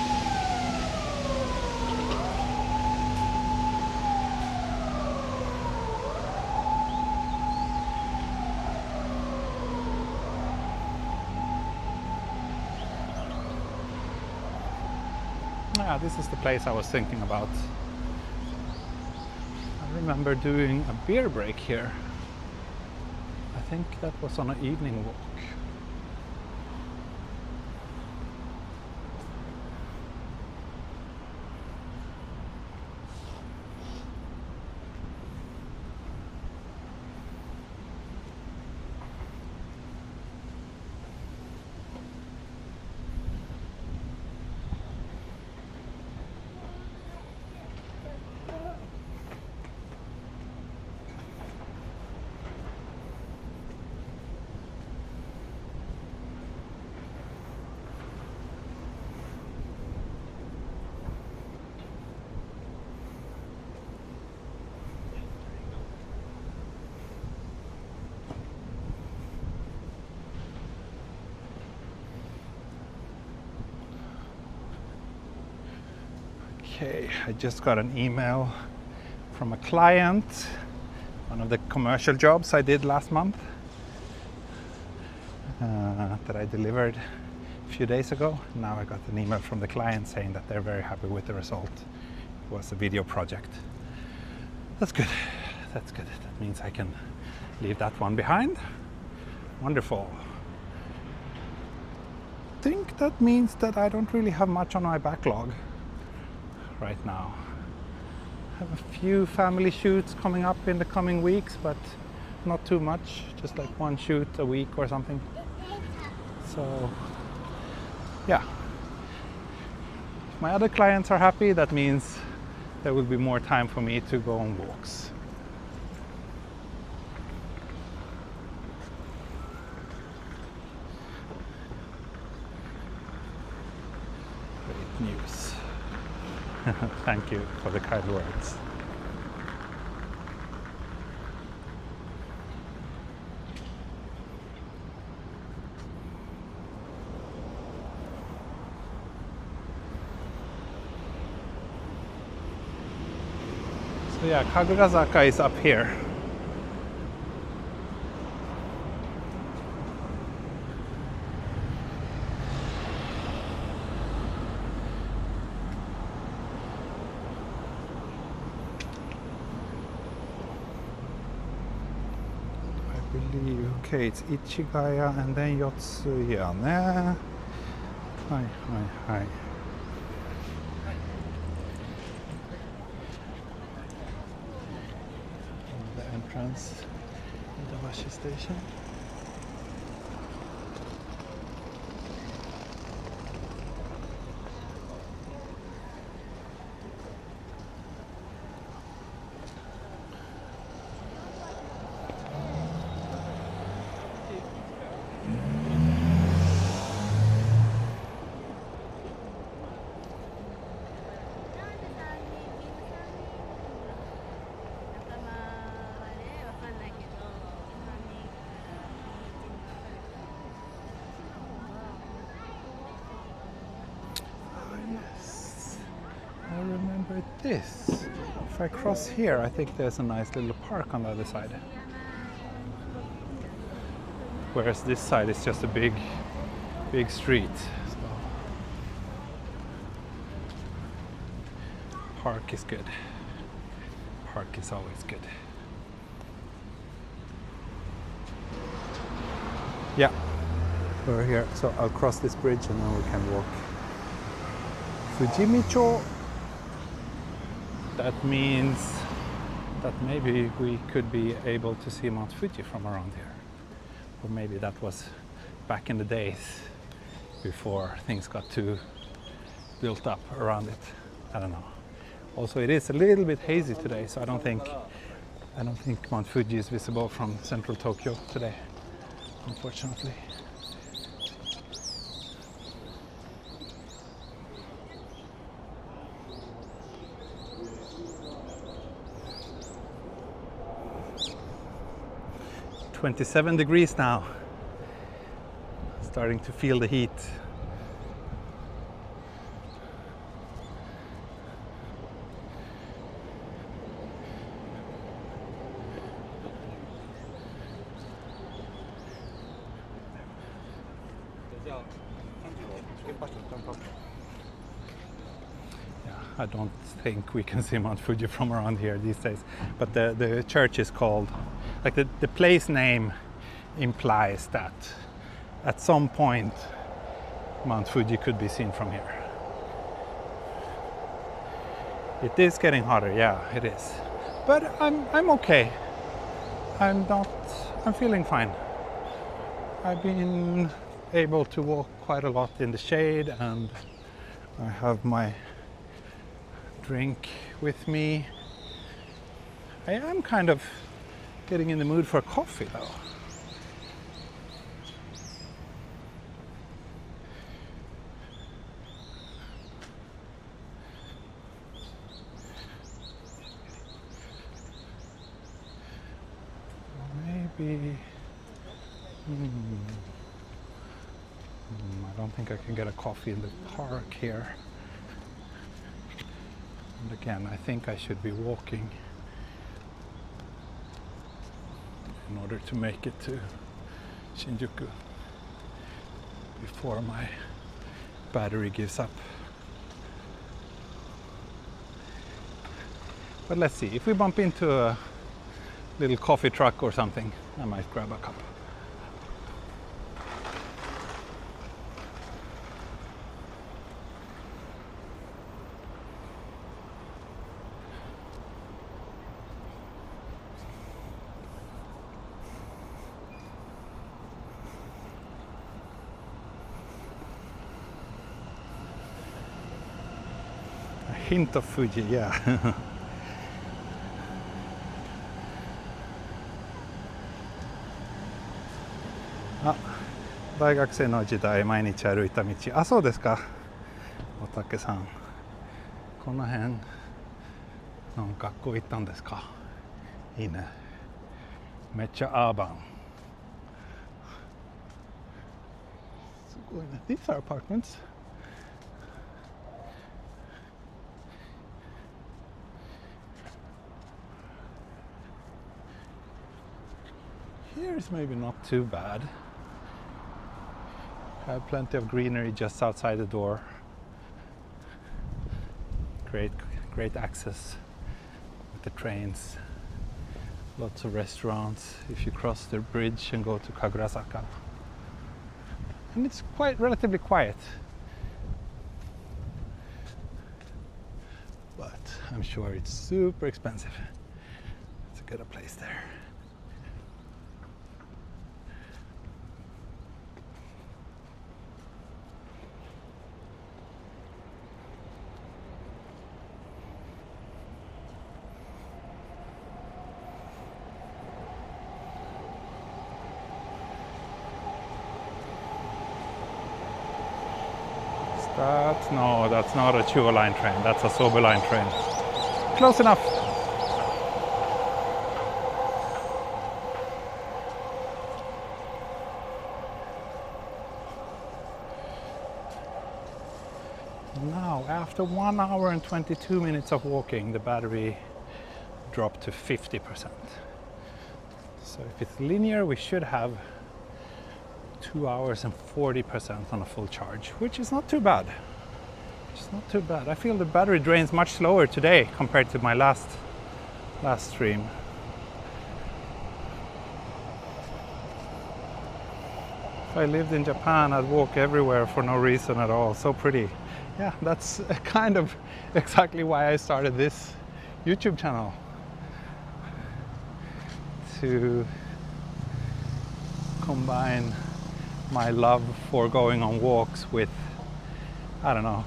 Yeah, this is the place I was thinking about. I remember doing a beer break here. I think that was on an evening walk. Okay, I just got an email from a client, one of the commercial jobs I did last month that I delivered a few days ago. Now I got an email from the client saying that they're very happy with the result. It was a video project. That's good. That's good. That means I can leave that one behind. Wonderful. I think that means that I don't really have much on my backlog right now. I have a few family shoots coming up in the coming weeks, but not too much, just like one shoot a week or something. So yeah, if my other clients are happy, that means there will be more time for me to go on walks. Great news. Thank you for the kind words. yeah, Kagurazaka is up here. Okay, it's Ichigaya and then Yotsuya ね。はいはいはい。The entrance, Iidabashi station. I remember this. If I cross here, I think there's a nice little park on the other side. Whereas this side is just a big street. So park is good. Park is always good. Yeah, we're here. So I'll cross this bridge and then we can walk. Fujimicho. That means that maybe we could be able to see Mount Fuji from around here. Or maybe that was back in the days before things got too built up around it. I don't know. Also, it is a little bit hazy today, so I don't think Mount Fuji is visible from central Tokyo today, unfortunately. "27 degrees now. Starting to feel the heat." I don't think we can see Mount Fuji from around here these days, but the church is called, like the place name implies that at some point Mount Fuji could be seen from here. It is getting hotter, yeah, it is. But I'm okay. I'm feeling fine. I've been able to walk quite a lot in the shade, and I have my drink with me. I am kind of getting in the mood for coffee though. Maybe I don't think I can get a coffee in the park here. And again, I think I should be walking in order to make it to Shinjuku before my battery gives up. But let's see, if we bump into a little coffee truck or something, I might grab a cup. Hint of Fuji, yeah. あ、大学生の時代毎日歩いた道。あ、そうですか。おたけさん、この辺の学校行ったんですか。いいね。めっちゃアーバン。すごいね。These are apartments. is maybe not too bad. I have plenty of greenery just outside the door. Great access with the trains. Lots of restaurants if you cross the bridge and go to Kagurasaka. And it's relatively quiet. But I'm sure it's super expensive to get a place there. No, that's not a Chuo line train, that's a Sobe line train. Close enough. Now, after 1 hour and 22 minutes of walking, the battery dropped to 50%. So if it's linear, we should have 2 hours and 40% on a full charge, which is not too bad. It's not too bad. I feel the battery drains much slower today compared to my last stream. If I lived in Japan, I'd walk everywhere for no reason at all. So pretty. Yeah, that's kind of exactly why I started this YouTube channel. To combine my love for going on walks with, I don't know,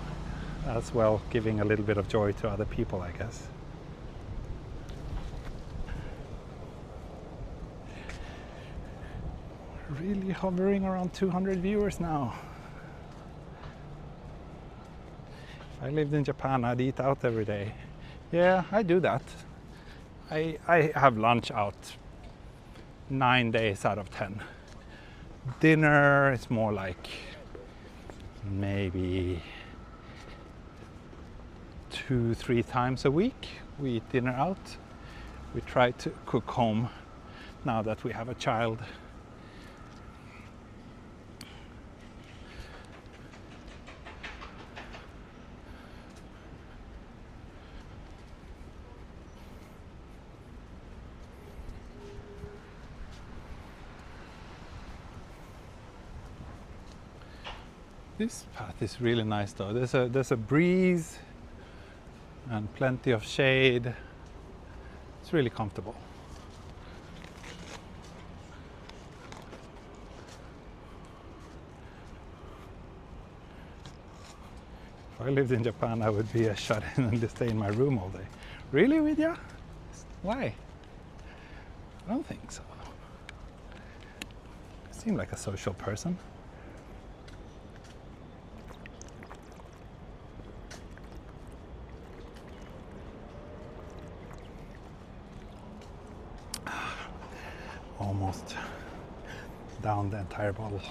as well giving a little bit of joy to other people, I guess. Really hovering around 200 viewers now. If I lived in Japan, I'd eat out every day. Yeah, I do that. I have lunch out 9 days out of 10. Dinner is more like maybe 2-3 times a week. We eat dinner out. We try to cook home now that we have a child. This path is really nice though. There's a breeze and plenty of shade. It's really comfortable. If I lived in Japan, I would be shut in and just stay in my room all day. Really, Vidya? Why? I don't think so. You seem like a social person. Almost down the entire bottle.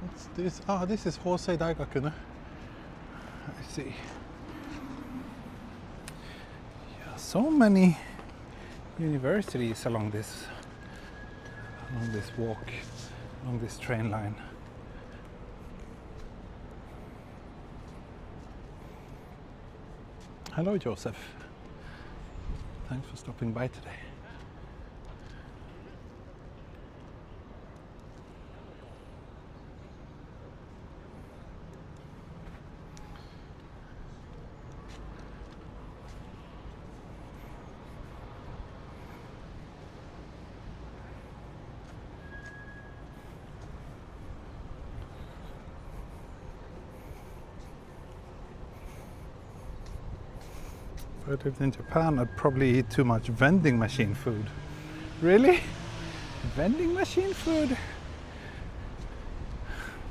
What's this? Ah, this is Hosei Daigaku, no? I see. Yeah, so many universities along this walk, along this train line. Hello, Joseph. Thanks for stopping by today. If I lived in Japan, I'd probably eat too much vending machine food. Really? Vending machine food?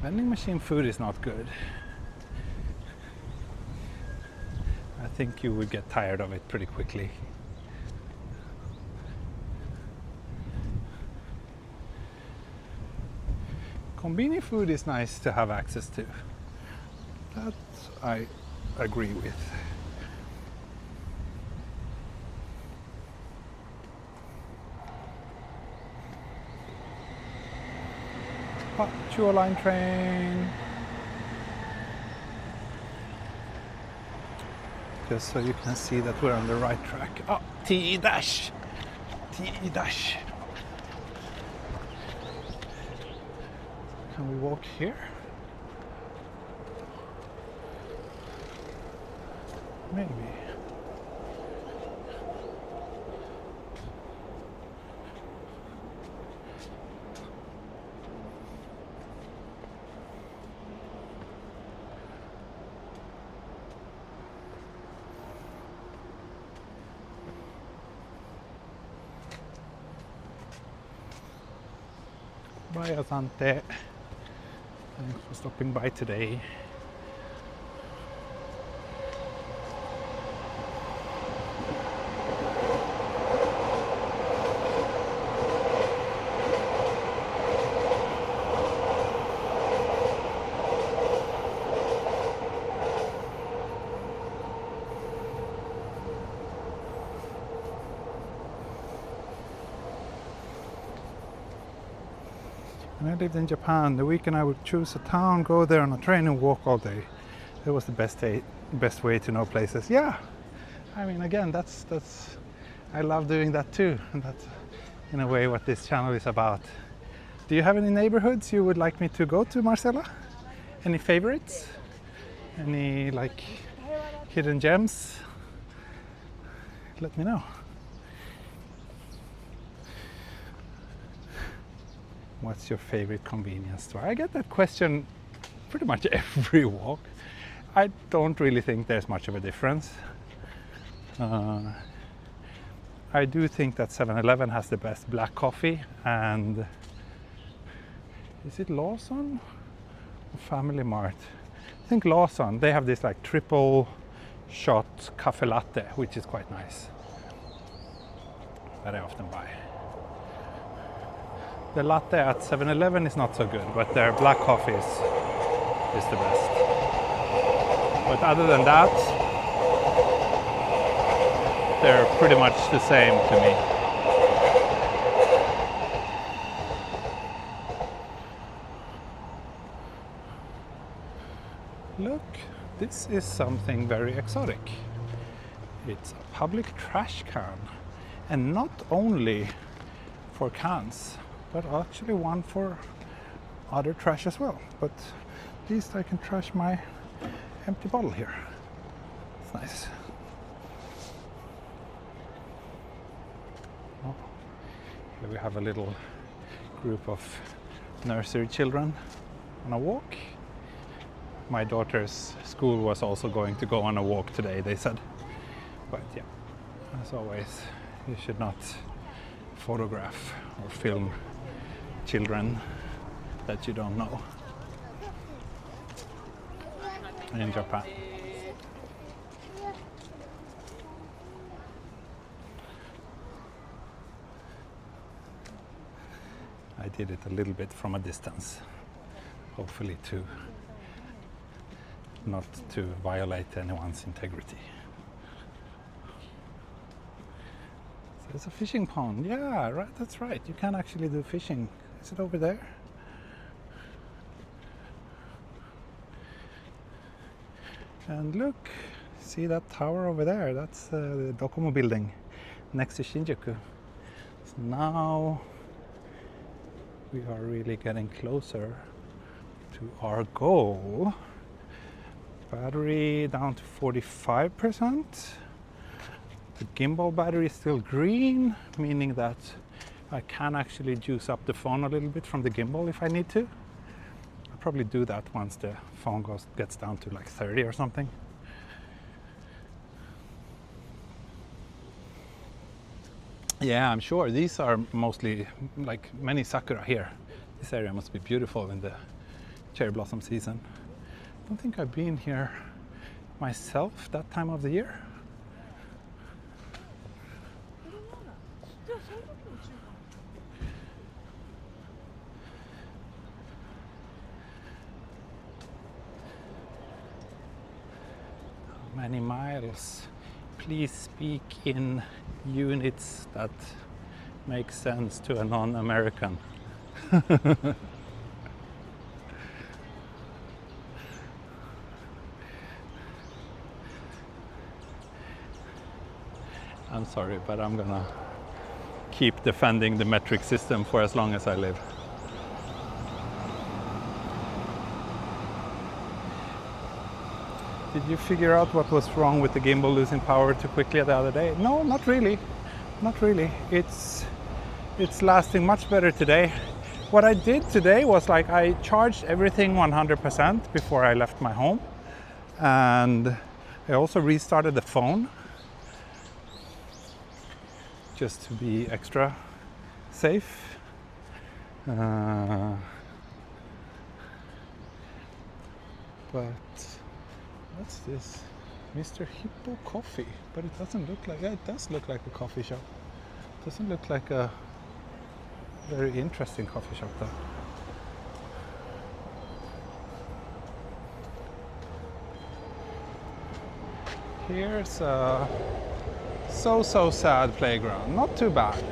Vending machine food is not good. I think you would get tired of it pretty quickly. Konbini food is nice to have access to. That I agree with. Oh, Chuo line train. Just so you can see that we're on the right track. Oh, T-dash. T-dash. Can we walk here? Maybe. Bye, Asante. Thanks for stopping by today. When I lived in Japan, the weekend I would choose a town, go there on a train and walk all day. It was the best way to know places. Yeah, I mean, again, that's I love doing that too, and that's in a way what this channel is about. Do you have any neighborhoods you would like me to go to, Marcella? Any favorites? Any like hidden gems? Let me know. What's your favorite convenience store? I get that question pretty much every walk. I don't really think there's much of a difference. I do think that 7-Eleven has the best black coffee, and is it Lawson or Family Mart? I think Lawson. They have this like triple shot cafe latte, which is quite nice, that I often buy. The latte at 7-Eleven is not so good, but their black coffee is the best. But other than that, they're pretty much the same to me. Look, this is something very exotic. It's a public trash can, and not only for cans, but actually one for other trash as well. But at least I can trash my empty bottle here. It's nice. Oh, here we have a little group of nursery children on a walk. My daughter's school was also going to go on a walk today, they said. But yeah, as always, you should not photograph or film children that you don't know in Japan. I did it a little bit from a distance, hopefully not to violate anyone's integrity. So there's a fishing pond. Yeah, right, that's right. You can actually do fishing. Is it over there? And look, see that tower over there? That's the Docomo building next to Shinjuku. So now we are really getting closer to our goal. Battery down to 45%. The gimbal battery is still green, meaning that I can actually juice up the phone a little bit from the gimbal if I need to. I'll probably do that once the phone gets down to like 30 or something. Yeah, I'm sure. These are mostly like many sakura here. This area must be beautiful in the cherry blossom season. I don't think I've been here myself that time of the year. Many miles. Please speak in units that make sense to a non-American. I'm sorry, but I'm gonna keep defending the metric system for as long as I live. Did you figure out what was wrong with the gimbal losing power too quickly the other day? No, not really. Not really. It's lasting much better today. What I did today was like I charged everything 100% before I left my home. And I also restarted the phone just to be extra safe. But what's this? Mr. Hippo Coffee, but it doesn't look like, yeah, it does look like a coffee shop. It doesn't look like a very interesting coffee shop though. Here's a so sad playground. Not too bad.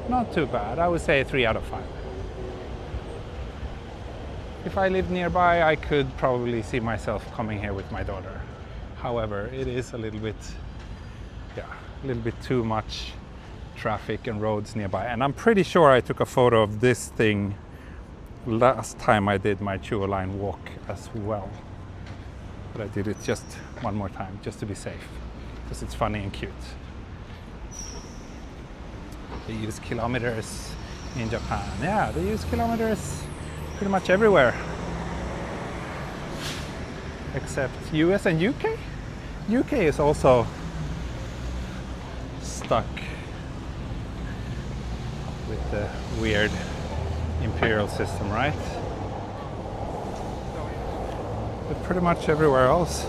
Not too bad. I would say 3 out of 5. If I lived nearby, I could probably see myself coming here with my daughter. However, it is a little bit too much traffic and roads nearby. And I'm pretty sure I took a photo of this thing last time I did my Chuo line walk as well. But I did it just one more time, just to be safe, because it's funny and cute. They use kilometers in Japan. Yeah, they use kilometers pretty much everywhere. Except US and UK. UK is also stuck with the weird imperial system, right? But pretty much everywhere else.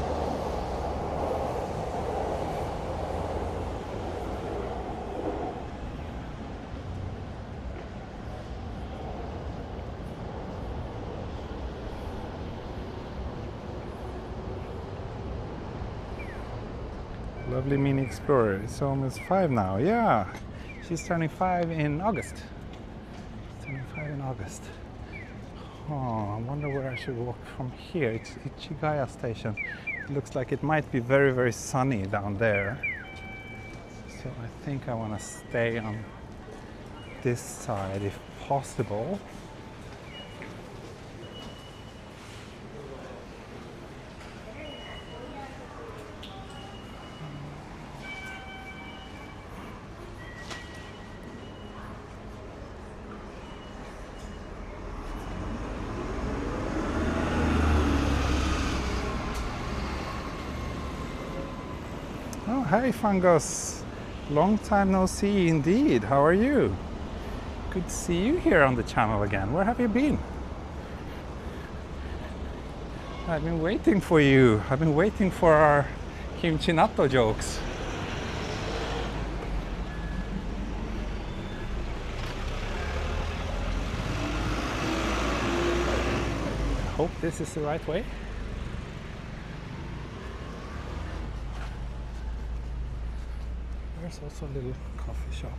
Lovely Mini Explorer. It's almost 5 now. Yeah, she's turning 5 in August. She's turning 5 in August. Oh, I wonder where I should walk from here. It's Ichigaya Station. It looks like it might be very, very sunny down there. So I think I want to stay on this side if possible. Oh, hey Fungus. Long time no see indeed. How are you? Good to see you here on the channel again. Where have you been? I've been waiting for you. I've been waiting for our kimchi natto jokes. I hope this is the right way. There's also a little coffee shop.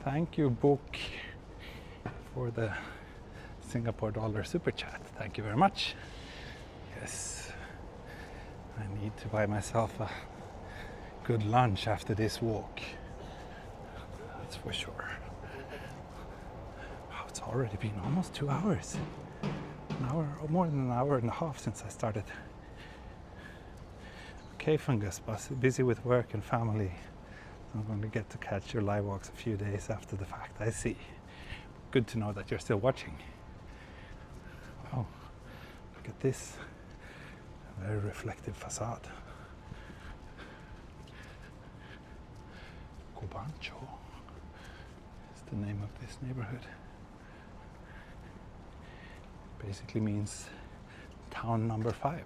Thank you, Book, for the Singapore dollar super chat. Thank you very much. Yes, I need to buy myself a good lunch after this walk. That's for sure. Wow, it's already been almost 2 hours. An hour, or more than an hour and a half since I started. Okay, Fungus, busy with work and family. I'm going to get to catch your live walks a few days after the fact. I see. Good to know that you're still watching. Wow, look at this. Very reflective facade. Kobancho is the name of this neighborhood. Basically means town number 5.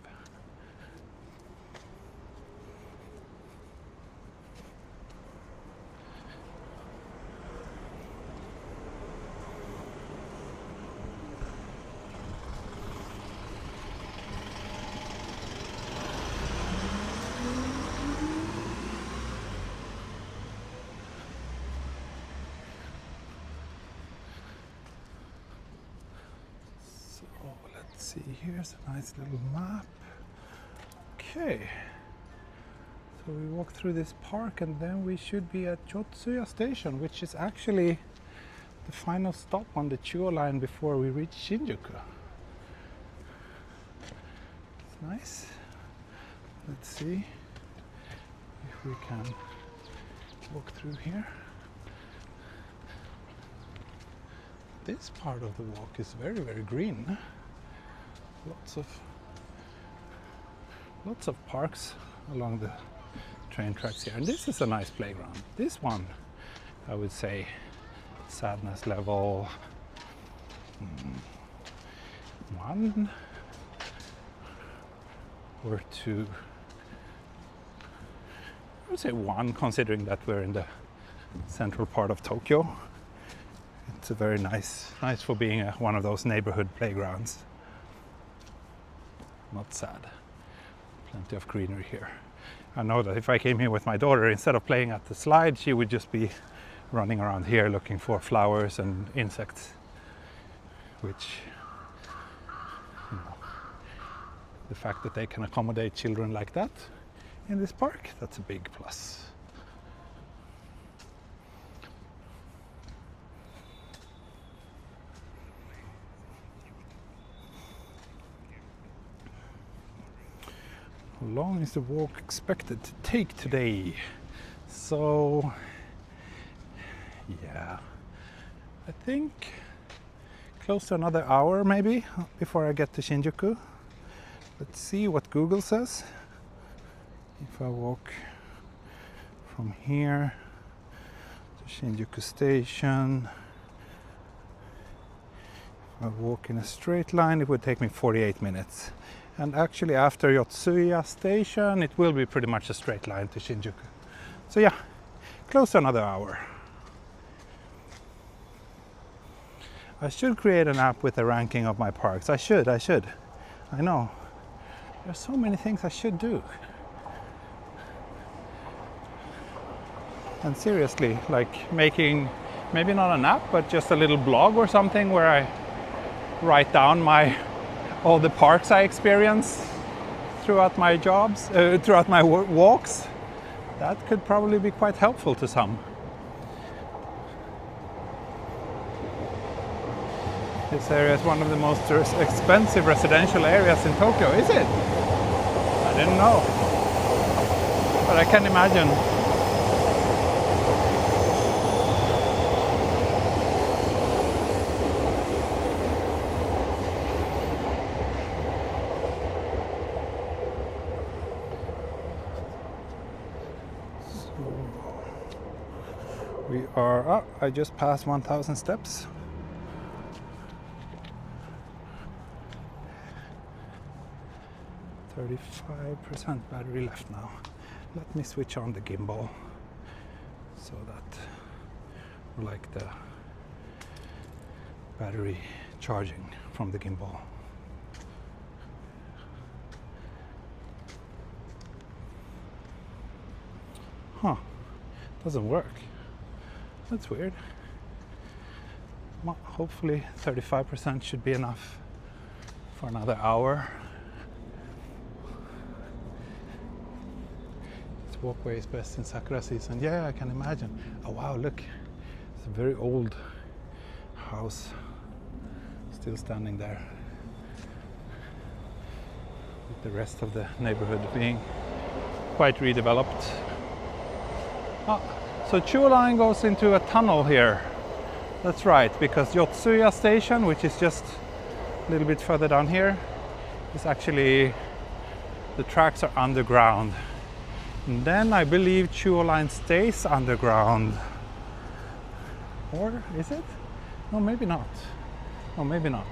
See, here's a nice little map. Okay, so we walk through this park and then we should be at Yotsuya Station, which is actually the final stop on the Chuo line before we reach Shinjuku. It's nice. Let's see if we can walk through here. This part of the walk is very, very green. Lots of parks along the train tracks here, and this is a nice playground. This one, I would say, sadness level 1 or 2. I would say 1, considering that we're in the central part of Tokyo. It's a very nice for being one of those neighborhood playgrounds. Not sad. Plenty of greenery here. I know that if I came here with my daughter, instead of playing at the slide, she would just be running around here looking for flowers and insects, which, you know, the fact that they can accommodate children like that in this park, that's a big plus. How long is the walk expected to take today? So, yeah, I think close to another hour maybe before I get to Shinjuku. Let's see what Google says. If I walk from here to Shinjuku Station, if I walk in a straight line, it would take me 48 minutes. And actually after Yotsuya Station, it will be pretty much a straight line to Shinjuku. So yeah, close to another hour. I should create an app with a ranking of my parks. I should. I know. There's so many things I should do. And seriously, like making, maybe not an app, but just a little blog or something where I write down all the parks I experience throughout my jobs, throughout my walks. That could probably be quite helpful to some. This area is one of the most expensive residential areas in Tokyo, is it? I didn't know, but I can imagine. We are, I just passed 1,000 steps. %35 battery left now. Let me switch on the gimbal so that, like the battery charging from the gimbal. Huh, doesn't work. That's weird. Well, hopefully 35% should be enough for another hour. This walkway is best in Sakura season. Yeah, I can imagine. Oh wow, look. It's a very old house still standing there, with the rest of the neighborhood being quite redeveloped. So Chuo line goes into a tunnel here. That's right, because Yotsuya station, which is just a little bit further down here, is actually, the tracks are underground. And then I believe Chuo line stays underground. Or is it? No, maybe not. No, maybe not.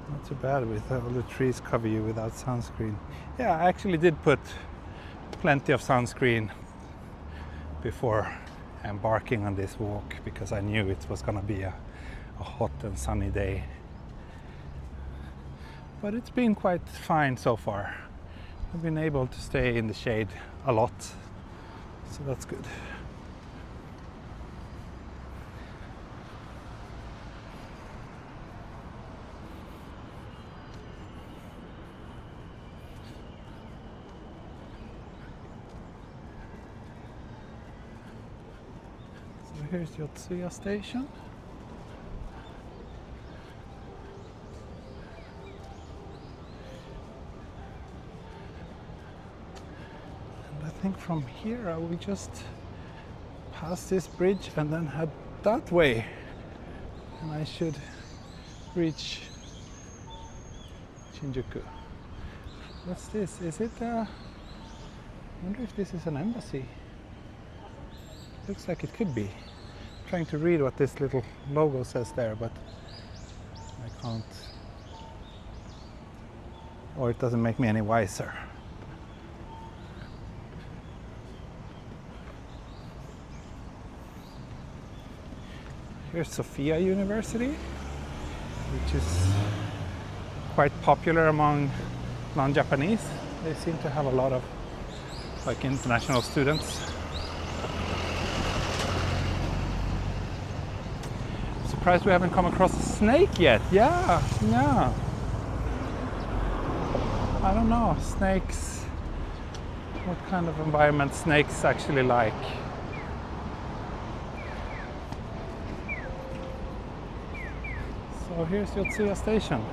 Not too bad with all the trees cover you without sunscreen. Yeah, I actually did put plenty of sunscreen before embarking on this walk because I knew it was gonna be a hot and sunny day. But it's been quite fine so far. I've been able to stay in the shade a lot, so that's good. So here's Yotsuya station. I think from here I will just pass this bridge and then head that way, and I should reach Shinjuku. What's this? Is it I wonder if this is an embassy. Looks like it could be. I'm trying to read what this little logo says there, but I can't. Or it doesn't make me any wiser. Here's Sophia University, which is quite popular among non-Japanese. They seem to have a lot of like international students. Surprised we haven't come across a snake yet. Yeah. I don't know, snakes, what kind of environment snakes actually like. So here's Yotsuya station.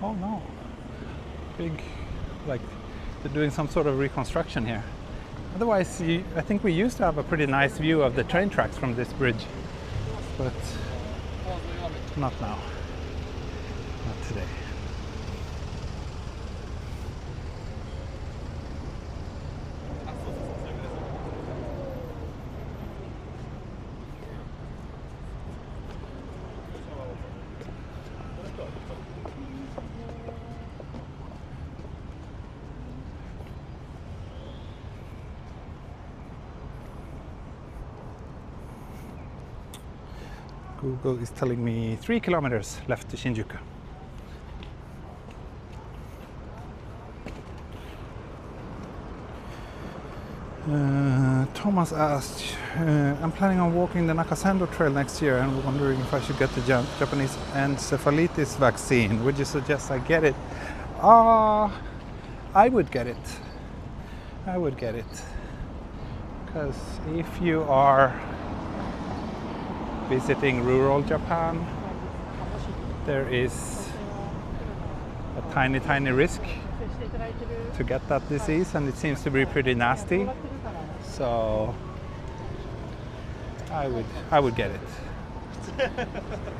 Oh no. Big, like they're doing some sort of reconstruction here. Otherwise, I think we used to have a pretty nice view of the train tracks from this bridge, but not now, not today. Google is telling me 3 kilometers left to Shinjuku. Thomas asked, I'm planning on walking the Nakasendo Trail next year and wondering if I should get the Japanese encephalitis vaccine. Would you suggest I get it? I would get it. I would get it. Because if you are visiting rural Japan, there is a tiny, tiny risk to get that disease, and it seems to be pretty nasty. So I would get it.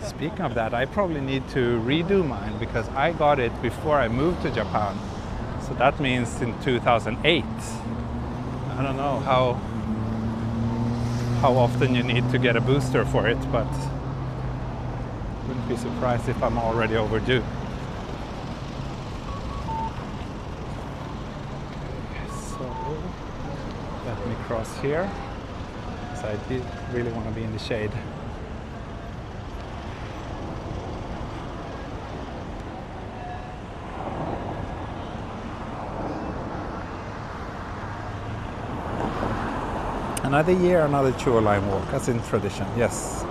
Speaking of that, I probably need to redo mine because I got it before I moved to Japan. So that means in 2008. I don't know how often you need to get a booster for it, but wouldn't be surprised if I'm already overdue. So let me cross here, because I did really want to be in the shade. Another year, another Chuo line walk, as in tradition, yes.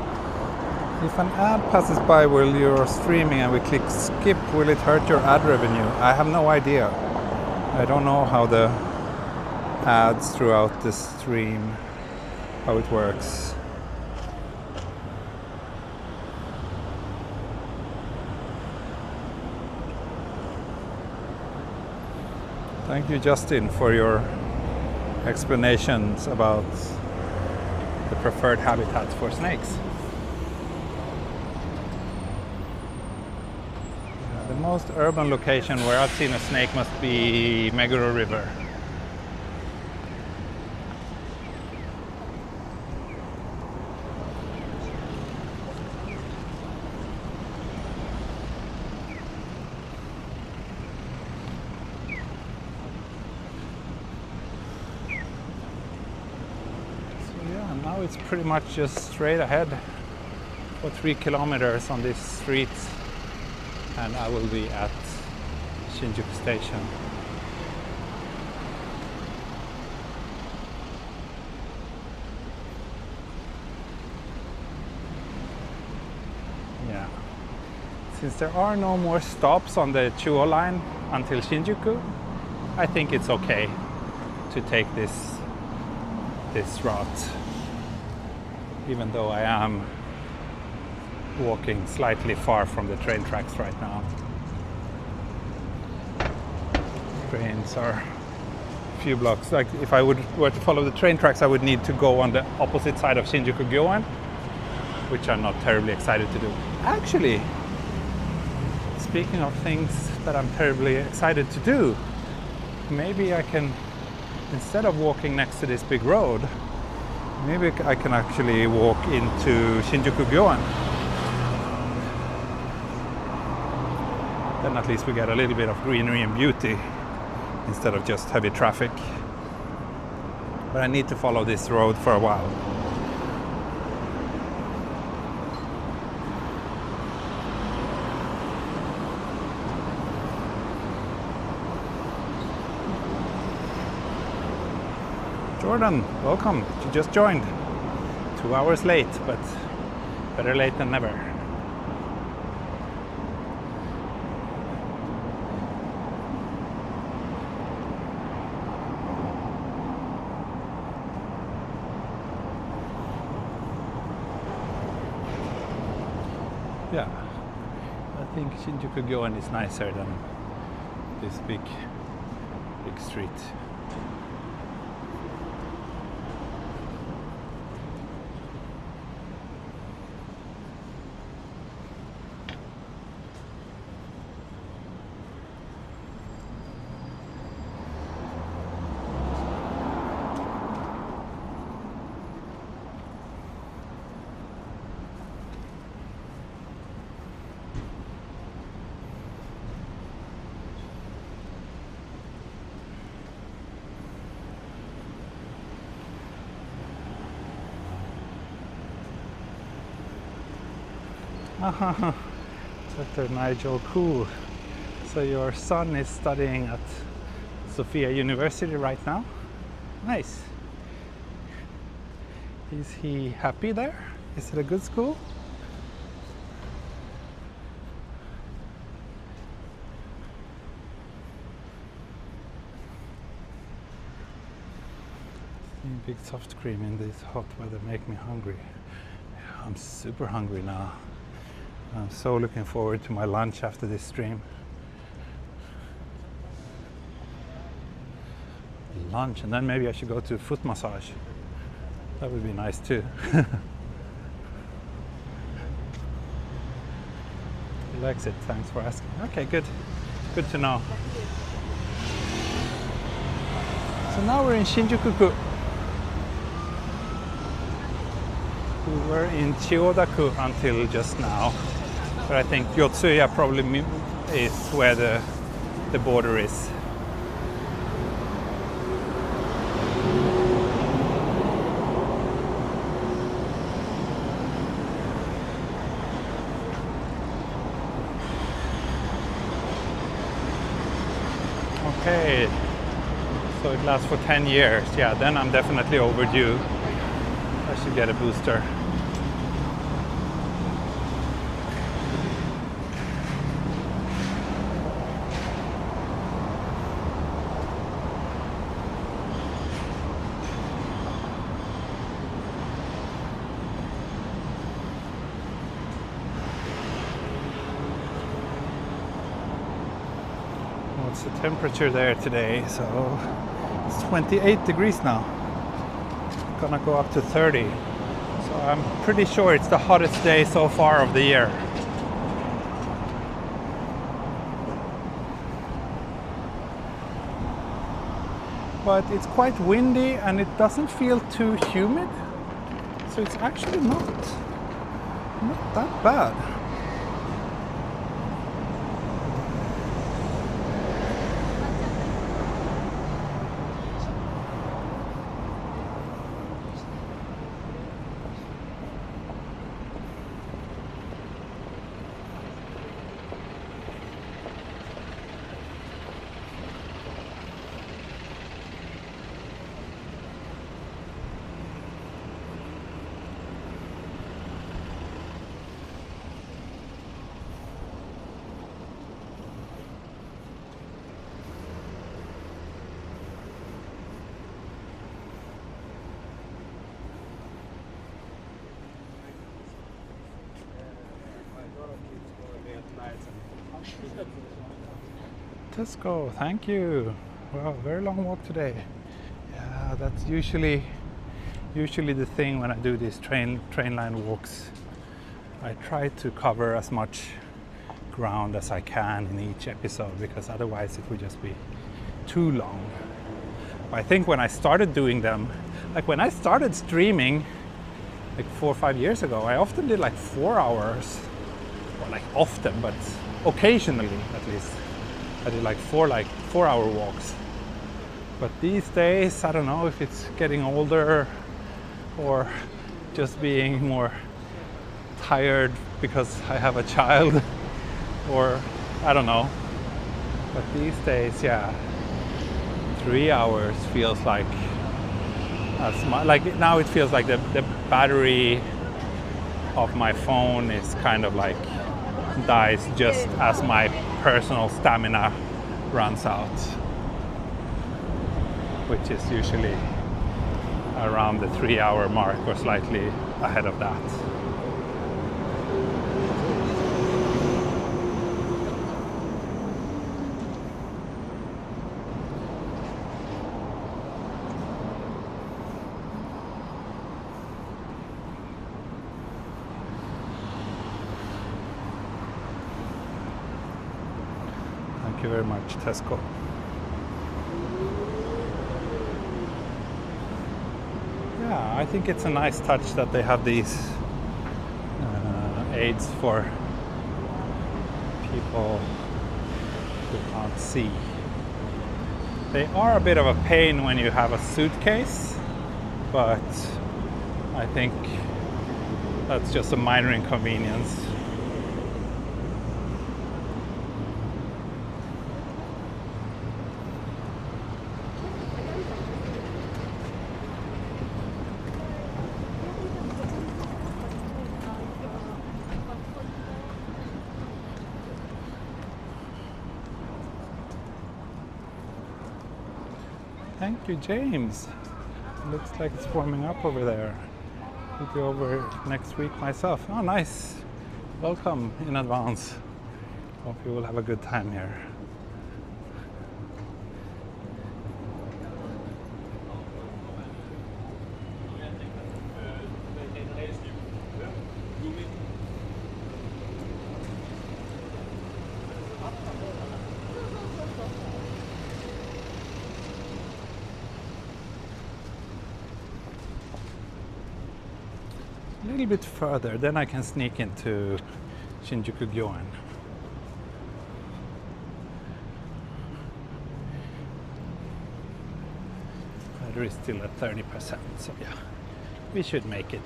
If an ad passes by while you're streaming and we click skip, will it hurt your ad revenue? I have no idea. I don't know how the ads throughout the stream, how it works. Thank you, Justin, for your explanations about the preferred habitats for snakes. The most urban location where I've seen a snake must be Meguro River. It's pretty much just straight ahead for 3 kilometers on this street, and I will be at Shinjuku Station. Yeah. Since there are no more stops on the Chuo line until Shinjuku, I think it's okay to take this route. Even though I am walking slightly far from the train tracks right now. Trains are a few blocks. Like if I were to follow the train tracks, I would need to go on the opposite side of Shinjuku Gyoen, which I'm not terribly excited to do. Actually, speaking of things that I'm terribly excited to do, maybe I can, instead of walking next to this big road, maybe I can actually walk into Shinjuku Gyoen. Then at least we get a little bit of greenery and beauty instead of just heavy traffic. But I need to follow this road for a while. Jordan, welcome. You just joined. 2 hours late, but better late than never. Yeah, I think Shinjuku Gyoen is nicer than this big street. Dr. Nigel, cool. So your son is studying at Sophia University right now? Nice. Is he happy there? Is it a good school? Big soft cream in this hot weather make me hungry. I'm super hungry now. I'm so looking forward to my lunch after this stream. lunch, and then maybe I should go to foot massage. That would be nice too. Exit, thanks for asking. Okay, good. Good to know. So now we're in Shinjuku. We were in Chiyoda-ku until just now. But I think Yotsuya probably is where the border is. Okay, so it lasts for 10 years. Yeah, then I'm definitely overdue. I should get a booster. What's the temperature there today? So it's 28 degrees now. It's gonna go up to 30. So I'm pretty sure it's the hottest day so far of the year. But it's quite windy and it doesn't feel too humid. So it's actually not that bad. Tesco, thank you. Wow, very long walk today. Yeah, that's usually the thing when I do these train line walks. I try to cover as much ground as I can in each episode because otherwise it would just be too long. I think when I started doing them, like when I started streaming like 4 or 5 years ago, I often did like 4 hours, or like often, but occasionally at least. I did like 4-hour walks. But these days, I don't know if it's getting older or just being more tired because I have a child, or I don't know. But these days, yeah, 3 hours feels like as much. Like now it feels like the battery of my phone is kind of like dies just as my personal stamina runs out, which is usually around the 3-hour mark or slightly ahead of that. Thank you very much, Tesco. Yeah, I think it's a nice touch that they have these aids for people who can't see. They are a bit of a pain when you have a suitcase, but I think that's just a minor inconvenience. Thank you, James. Looks like it's warming up over there. I'll be over next week myself. Oh, nice. Welcome in advance. Hope you will have a good time here. little bit further, then I can sneak into Shinjuku Gyoen. Battery is still at 30%, so yeah, we should make it.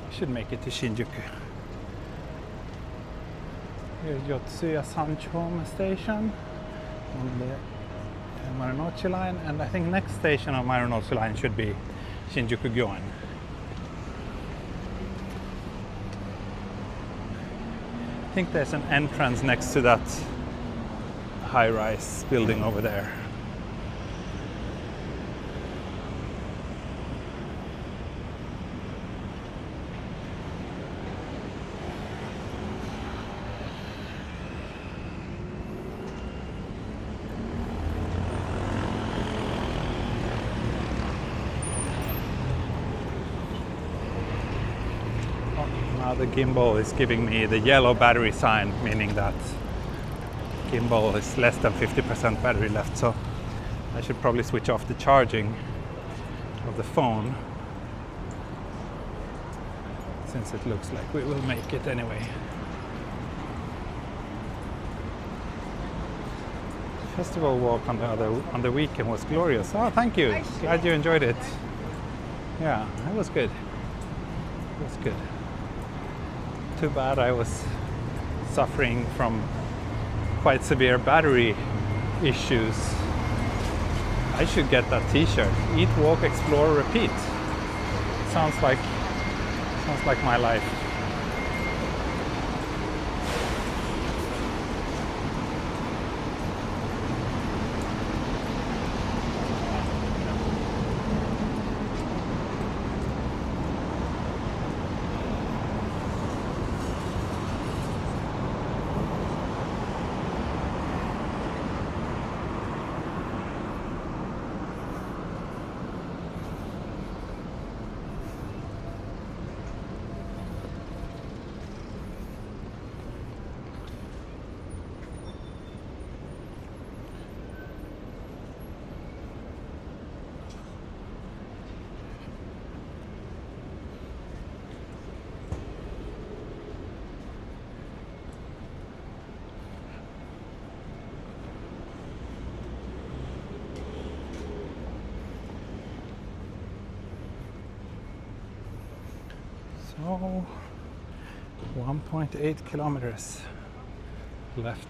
We should make it to Shinjuku. Here's Yotsuya Sanchome Station on the Marunouchi line, and I think next station on Marunouchi line should be Shinjuku Gyoen. I think there's an entrance next to that high-rise building over there. Now the gimbal is giving me the yellow battery sign, meaning that gimbal is less than 50% battery left, so I should probably switch off the charging of the phone, since it looks like we will make it anyway. The festival walk on the weekend was glorious. Oh, thank you. Glad you enjoyed it. Yeah, it was good. It was good. Too bad I was suffering from quite severe battery issues. I should get that t-shirt. Eat, walk, explore, repeat. Sounds like my life. So 1.8 kilometers left.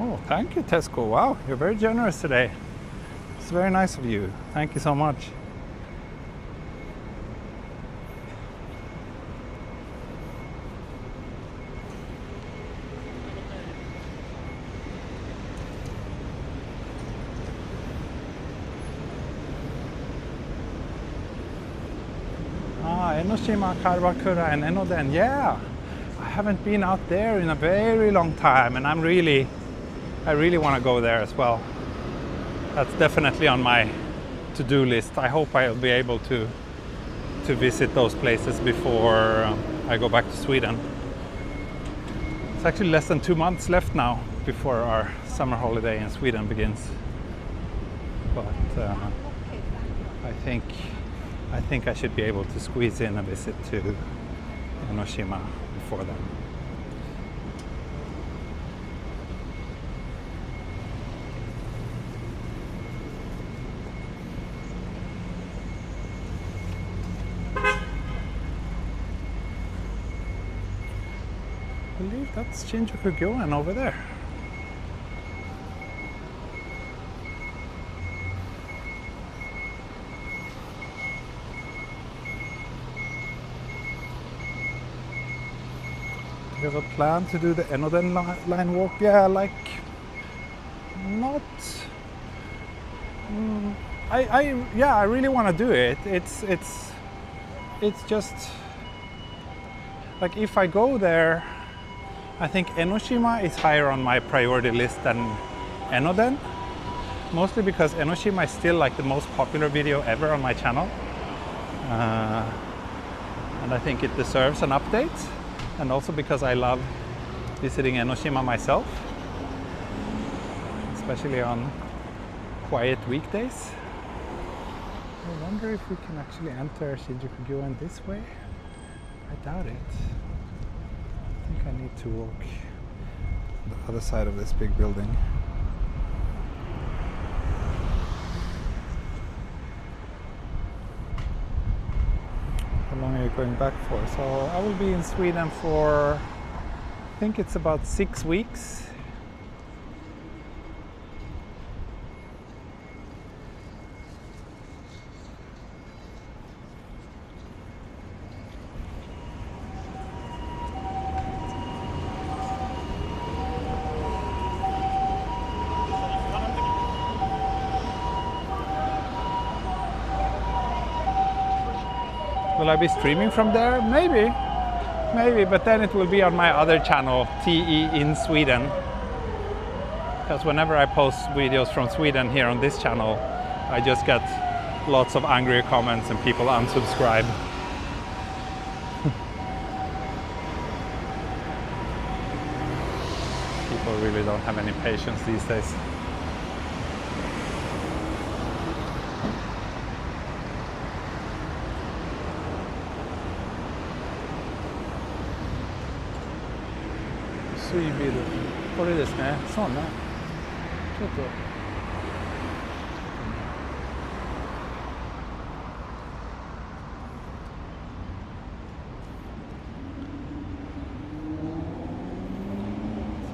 Oh, thank you, Tesco. Wow, you're very generous today. It's very nice of you. Thank you so much. Enoshima, Karbakura, and Enoden. Yeah, I haven't been out there in a very long time, and I really want to go there as well. That's definitely on my to-do list. I hope I'll be able to visit those places before I go back to Sweden. It's actually less than 2 months left now before our summer holiday in Sweden begins. But I think I should be able to squeeze in a visit to Enoshima before then. I believe that's Shinjuku Gyoen over there. We have a plan to do the Enoden line walk. Yeah, like not. I really want to do it. It's just like if I go there, I think Enoshima is higher on my priority list than Enoden. Mostly because Enoshima is still like the most popular video ever on my channel. And I think it deserves an update. And also because I love visiting Enoshima myself. Especially on quiet weekdays. I wonder if we can actually enter Shinjuku Gyoen this way. I doubt it. I think I need to walk the other side of this big building. How long are you going back for? So I will be in Sweden for, I think it's about 6 weeks. Will I be streaming from there? Maybe, but then it will be on my other channel, TE in Sweden. Because whenever I post videos from Sweden here on this channel, I just get lots of angry comments and people unsubscribe. People really don't have any patience these days. Suiビル、これですね。そうね。ちょっと。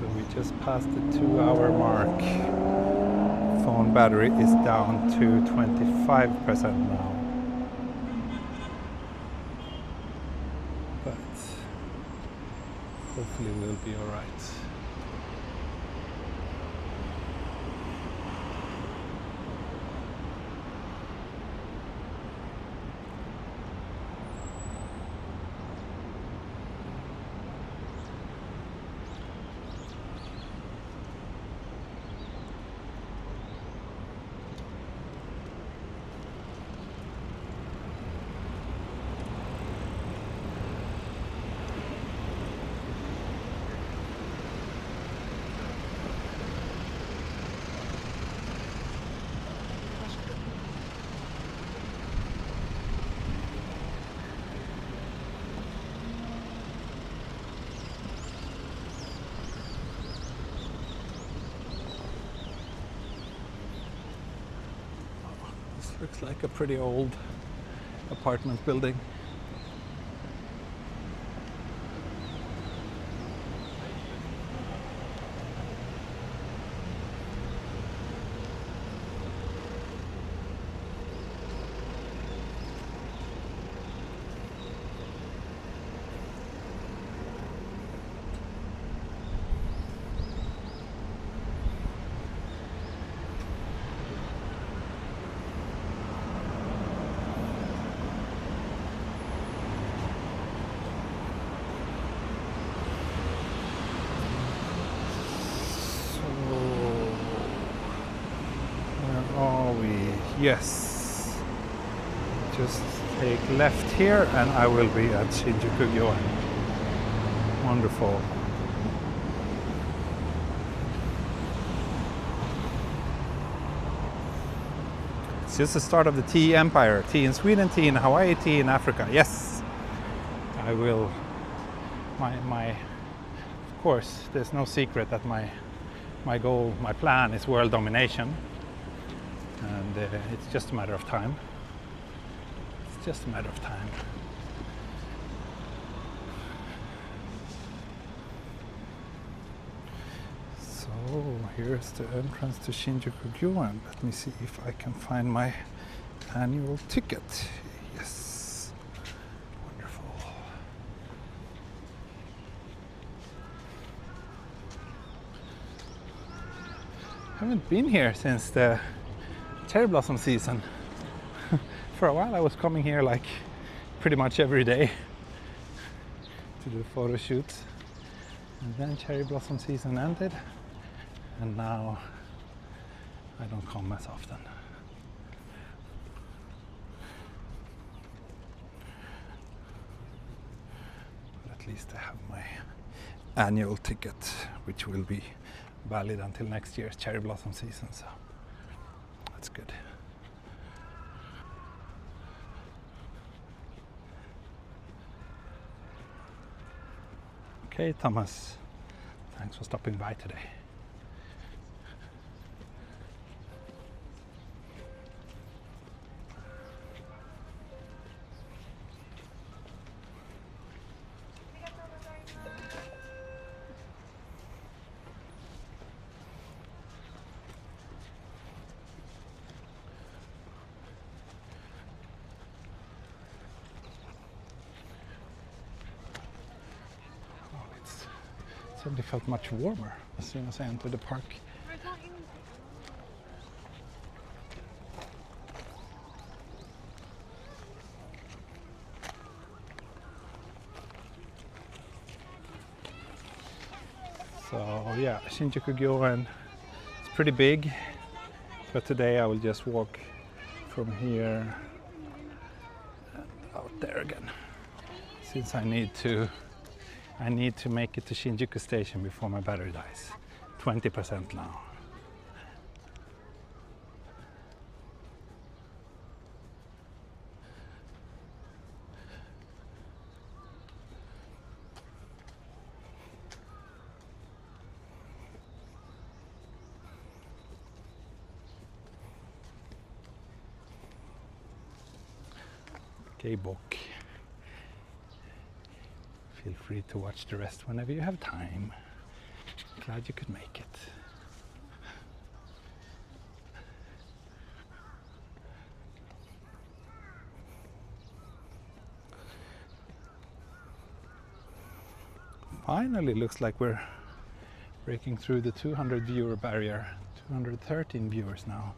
So we just passed the 2-hour mark. Phone battery is down to 25% now. But hopefully we'll be all right. Looks like a pretty old apartment building. Yes, just take left here and I will be at Shinjuku Gyoen. Wonderful. It's just the start of the tea empire. Tea in Sweden, tea in Hawaii, tea in Africa. Yes, I will. Of course, there's no secret that my goal, my plan is world domination. And it's just a matter of time. It's just a matter of time. So here's the entrance to Shinjuku Gyoen. Let me see if I can find my annual ticket. Yes. Wonderful. haven't been here since the cherry blossom season. For a while I was coming here like pretty much every day to do photo shoots. And then cherry blossom season ended, and now I don't come as often. But at least I have my annual ticket, which will be valid until next year's cherry blossom season, so that's good. Okay, Thomas, thanks for stopping by today. Suddenly felt much warmer as soon as I entered the park. So yeah, Shinjuku Gyoen, it's pretty big, but today I will just walk from here and out there again, since I need to make it to Shinjuku Station before my battery dies. 20% now. Okay, book. Feel free to watch the rest whenever you have time. Glad you could make it. Finally, looks like we're breaking through the 200 viewer barrier. 213 viewers now.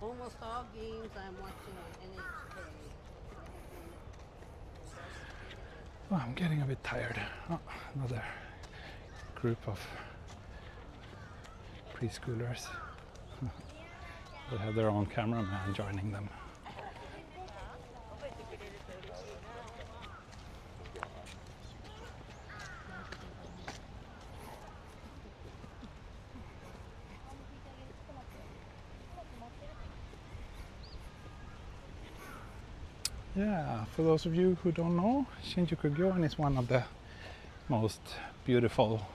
Almost all games I'm watching on NHK. Oh, I'm getting a bit tired. Oh, another group of preschoolers. They have their own cameraman joining them. Yeah, for those of you who don't know, Shinjuku Gyoen is one of the most beautiful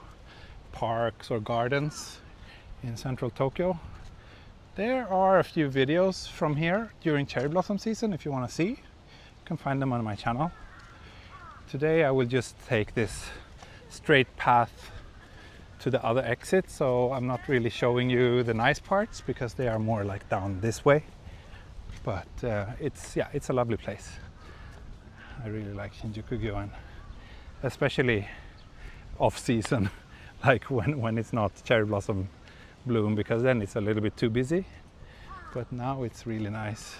parks or gardens in central Tokyo. There are a few videos from here during cherry blossom season if you want to see. You can find them on my channel. Today I will just take this straight path to the other exit, so I'm not really showing you the nice parts because they are more like down this way. But it's a lovely place. I really like Shinjuku Gyoen, especially off season, like when it's not cherry blossom bloom, because then it's a little bit too busy. But now it's really nice.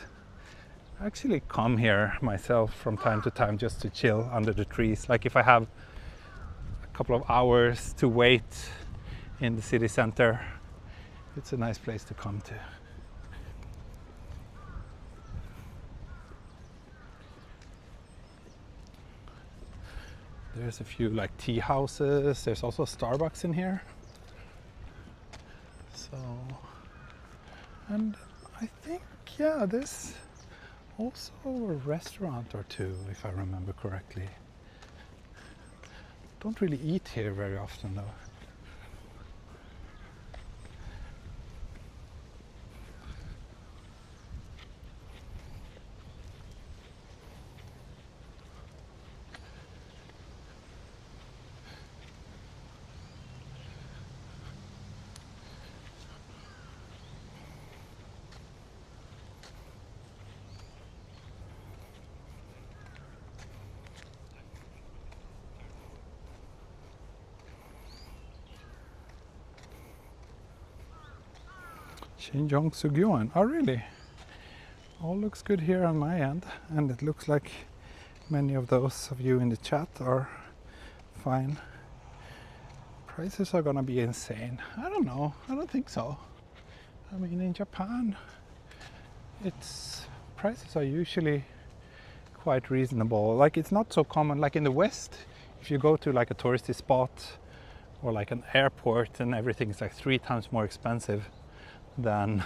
I actually come here myself from time to time just to chill under the trees. Like if I have a couple of hours to wait in the city center, it's a nice place to come to. There's a few like tea houses. There's also Starbucks in here. So, and I think, yeah, there's also a restaurant or two, if I remember correctly. Don't really eat here very often though. Shinjuku Gyoen. Oh, really? All looks good here on my end, and it looks like many of those of you in the chat are fine. Prices are gonna be insane. I don't know. I don't think so. I mean, in Japan, prices are usually quite reasonable. Like, it's not so common. Like in the West, if you go to like a touristy spot or like an airport, and everything is like 3 times more expensive than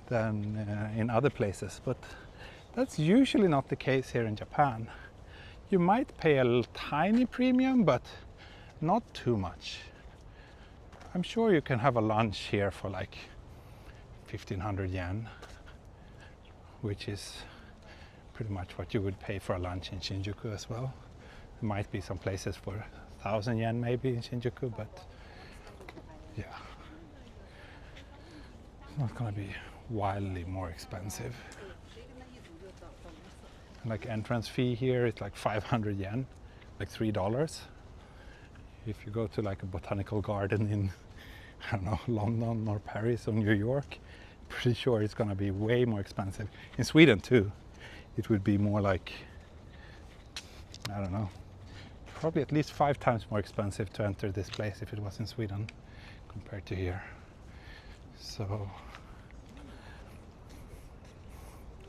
in other places, but that's usually not the case here in Japan. You might pay a tiny premium, but not too much. I'm sure you can have a lunch here for like 1500 yen, which is pretty much what you would pay for a lunch in Shinjuku as well. There might be some places for 1000 yen maybe in Shinjuku, but yeah, it's not gonna be wildly more expensive. Like entrance fee here is like 500 yen, like $3. If you go to like a botanical garden in, I don't know, London or Paris or New York, pretty sure it's gonna be way more expensive. In Sweden too, it would be more like, I don't know, probably at least 5 times more expensive to enter this place if it was in Sweden compared to here. So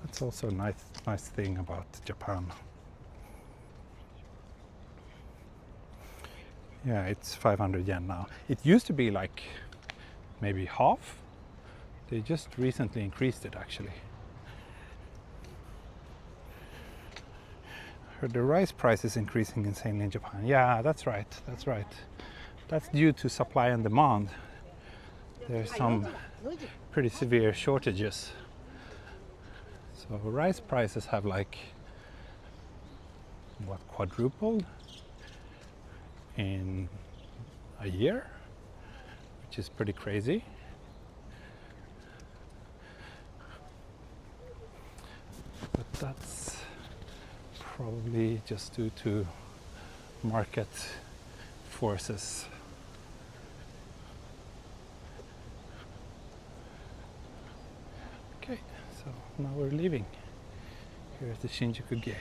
that's also a nice thing about Japan. Yeah, it's 500 yen now. It used to be like maybe half. They just recently increased it actually. I heard the rice price is increasing insanely in Japan. Yeah, that's right. That's due to supply and demand. There's some pretty severe shortages. So rice prices have like, what, quadrupled in a year, which is pretty crazy. But that's probably just due to market forces. Okay, so now we're leaving. Here's the Shinjuku gate.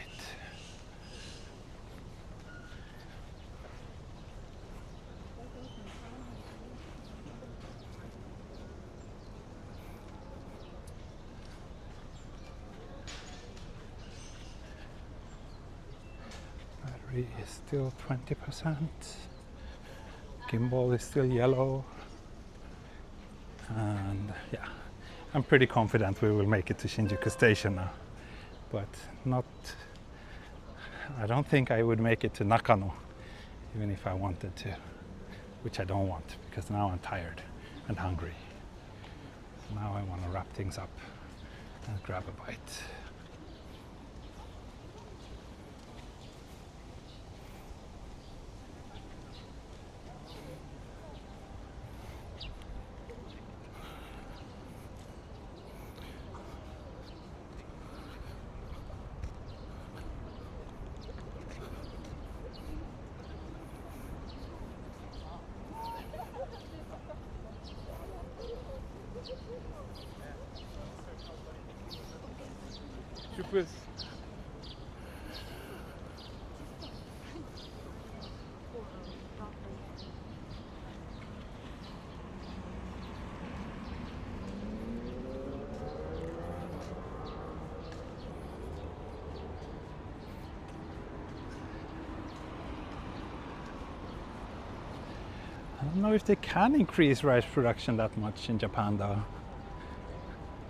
Battery is still 20%. Gimbal is still yellow. And yeah, I'm pretty confident we will make it to Shinjuku Station now. But I don't think I would make it to Nakano, even if I wanted to, which I don't want, because now I'm tired and hungry. So now I want to wrap things up and grab a bite. Please. I don't know if they can increase rice production that much in Japan though,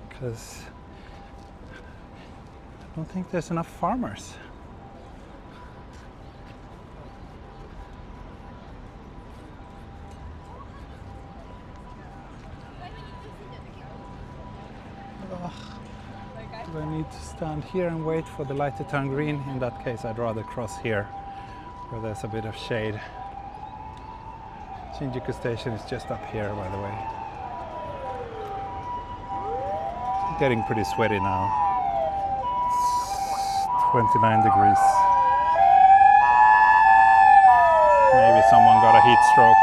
because I don't think there's enough farmers. Do I need to stand here and wait for the light to turn green? In that case, I'd rather cross here, where there's a bit of shade. Shinjuku Station is just up here, by the way. It's getting pretty sweaty now. It's 29 degrees. Maybe someone got a heat stroke.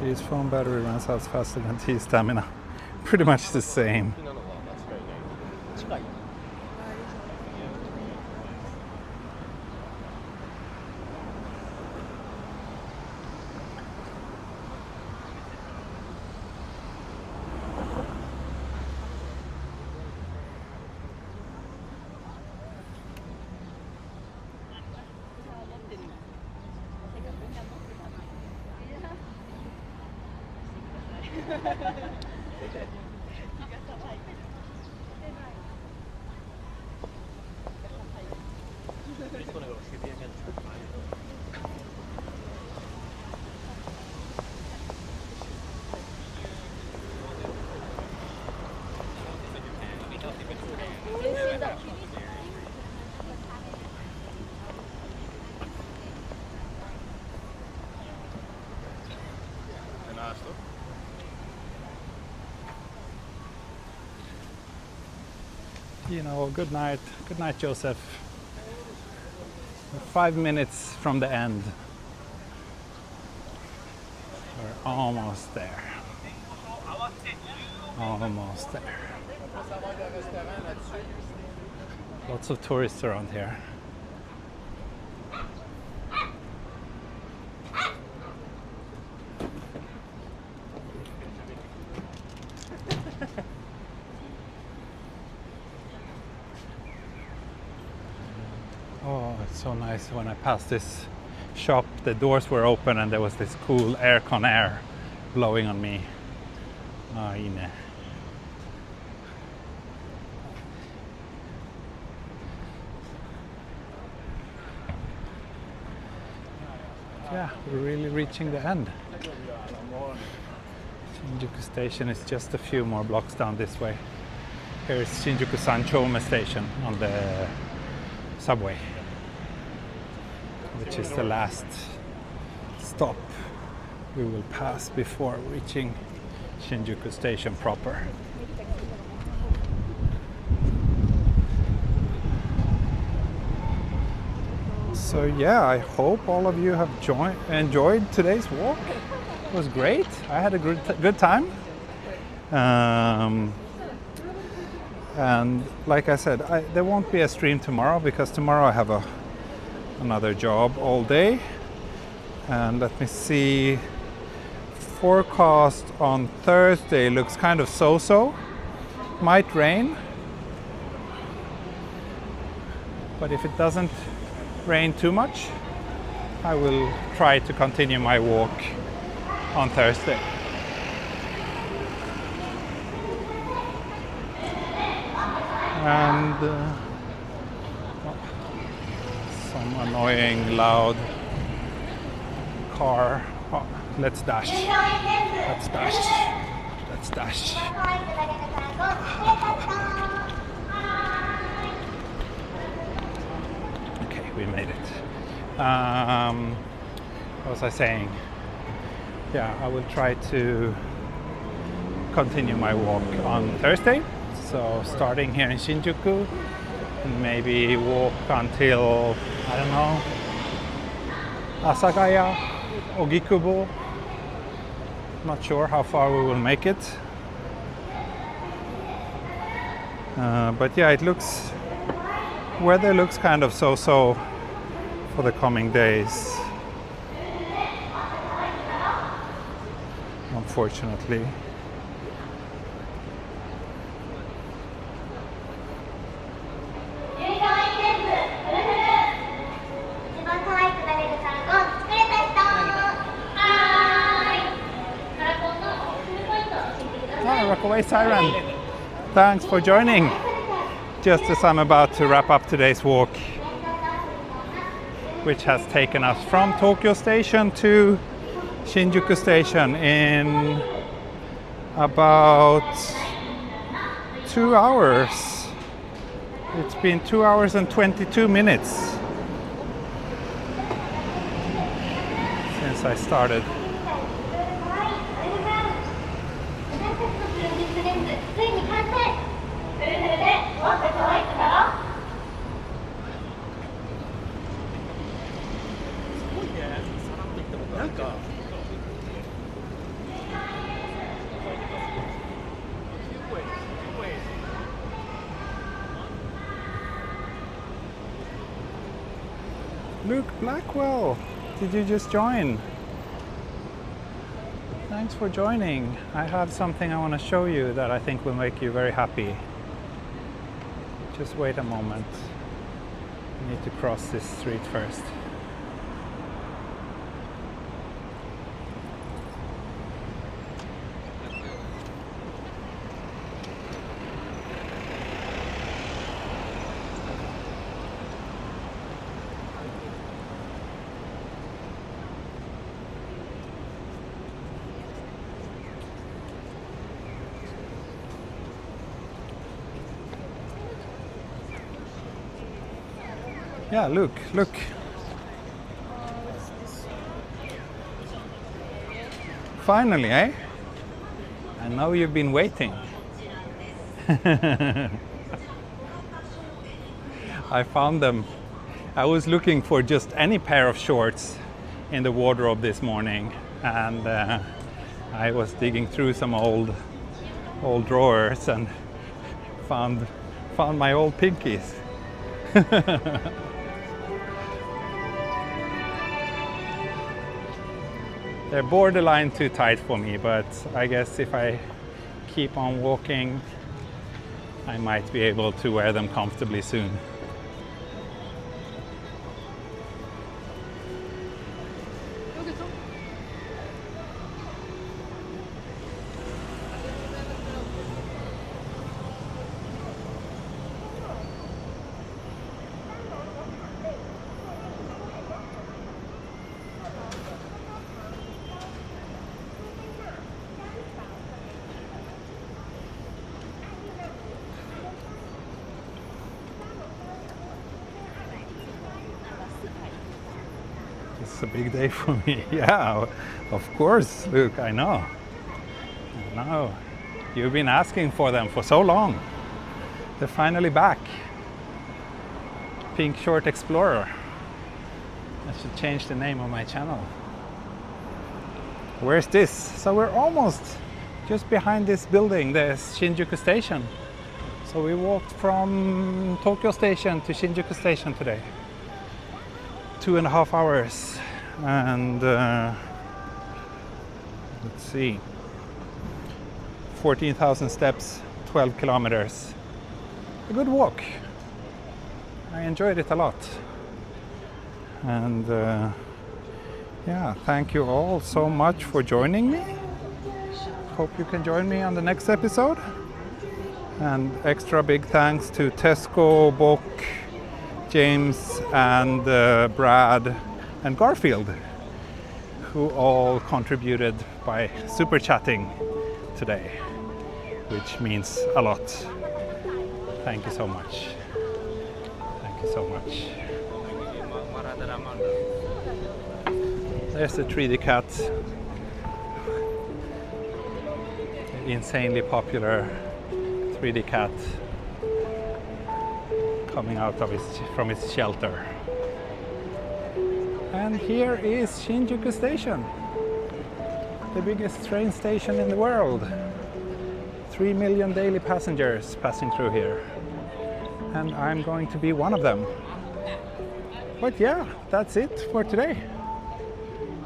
T's phone battery runs out faster than T's stamina. Pretty much the same. You know, good night, Joseph. We're 5 minutes from the end. We're almost there. Almost there. Lots of tourists around here. Oh, it's so nice. When I passed this shop, the doors were open and there was this cool aircon air blowing on me. Ah, ine. Yeah, we're really reaching the end. Shinjuku Station is just a few more blocks down this way. Here is Shinjuku Sanchome Station on the subway, which is the last stop we will pass before reaching Shinjuku Station proper. So yeah, I hope all of you have enjoyed today's walk. It was great. I had a good time. And like I said, there won't be a stream tomorrow because tomorrow I have another job all day. And let me see, forecast on Thursday looks kind of so-so. Might rain. But if it doesn't rain too much, I will try to continue my walk on Thursday. And some annoying loud car. Oh, let's dash. Let's dash. Let's dash. Okay, we made it. What was I saying? Yeah, I will try to continue my walk on Thursday. So starting here in Shinjuku and maybe walk until, I don't know, Asagaya, Ogikubo. Not sure how far we will make it. But yeah, weather looks kind of so-so for the coming days. Unfortunately. Rockaway Siren, thanks for joining. Just as I'm about to wrap up today's walk, which has taken us from Tokyo Station to Shinjuku Station in about 2 hours. It's been 2 hours and 22 minutes since I started. Luke Blackwell, did you just join? Thanks for joining. I have something I want to show you that I think will make you very happy. Just wait a moment. I need to cross this street first. Yeah, look. Finally, eh? I know you've been waiting. I found them. I was looking for just any pair of shorts in the wardrobe this morning, and I was digging through some old drawers and found my old pinkies. They're borderline too tight for me, but I guess if I keep on walking, I might be able to wear them comfortably soon. It's a big day for me. Yeah, of course, Luke, I know. You've been asking for them for so long. They're finally back. Pink Short Explorer. I should change the name of my channel. Where's this? So we're almost just behind this building, the Shinjuku Station. So we walked from Tokyo Station to Shinjuku Station today. 2.5 hours, and let's see, 14,000 steps, 12 kilometers. A good walk. I enjoyed it a lot. And yeah, thank you all so much for joining me. Hope you can join me on the next episode. And extra big thanks to Tesco, Bok, James and Brad and Garfield, who all contributed by super chatting today, which means a lot. Thank you so much. Thank you so much. There's the 3D cat, insanely popular 3D cat, coming out of from its shelter. And here is Shinjuku Station, the biggest train station in the world. 3 million daily passengers passing through here, and I'm going to be one of them. But yeah, that's it for today.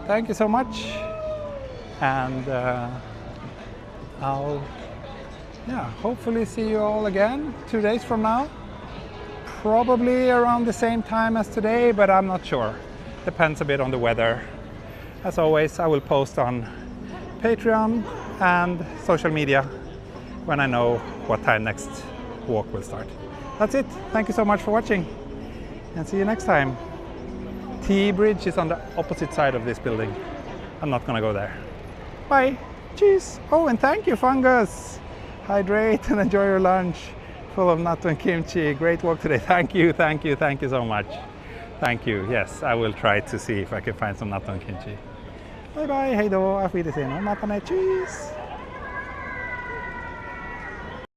Thank you so much, and I'll hopefully see you all again 2 days from now. Probably around the same time as today, but I'm not sure. Depends a bit on the weather. As always, I will post on Patreon and social media when I know what time next walk will start. That's it. Thank you so much for watching, and see you next time. T Bridge is on the opposite side of this building. I'm not gonna go there. Bye. Cheers. Oh, and thank you, Fungus. Hydrate and enjoy your lunch full of natto and kimchi. Great walk today. Thank you so much. Thank you. Yes, I will try to see if I can find some natto and kimchi. Bye bye. Hej då. Auf Wiedersehen. Mata ne. Cheers.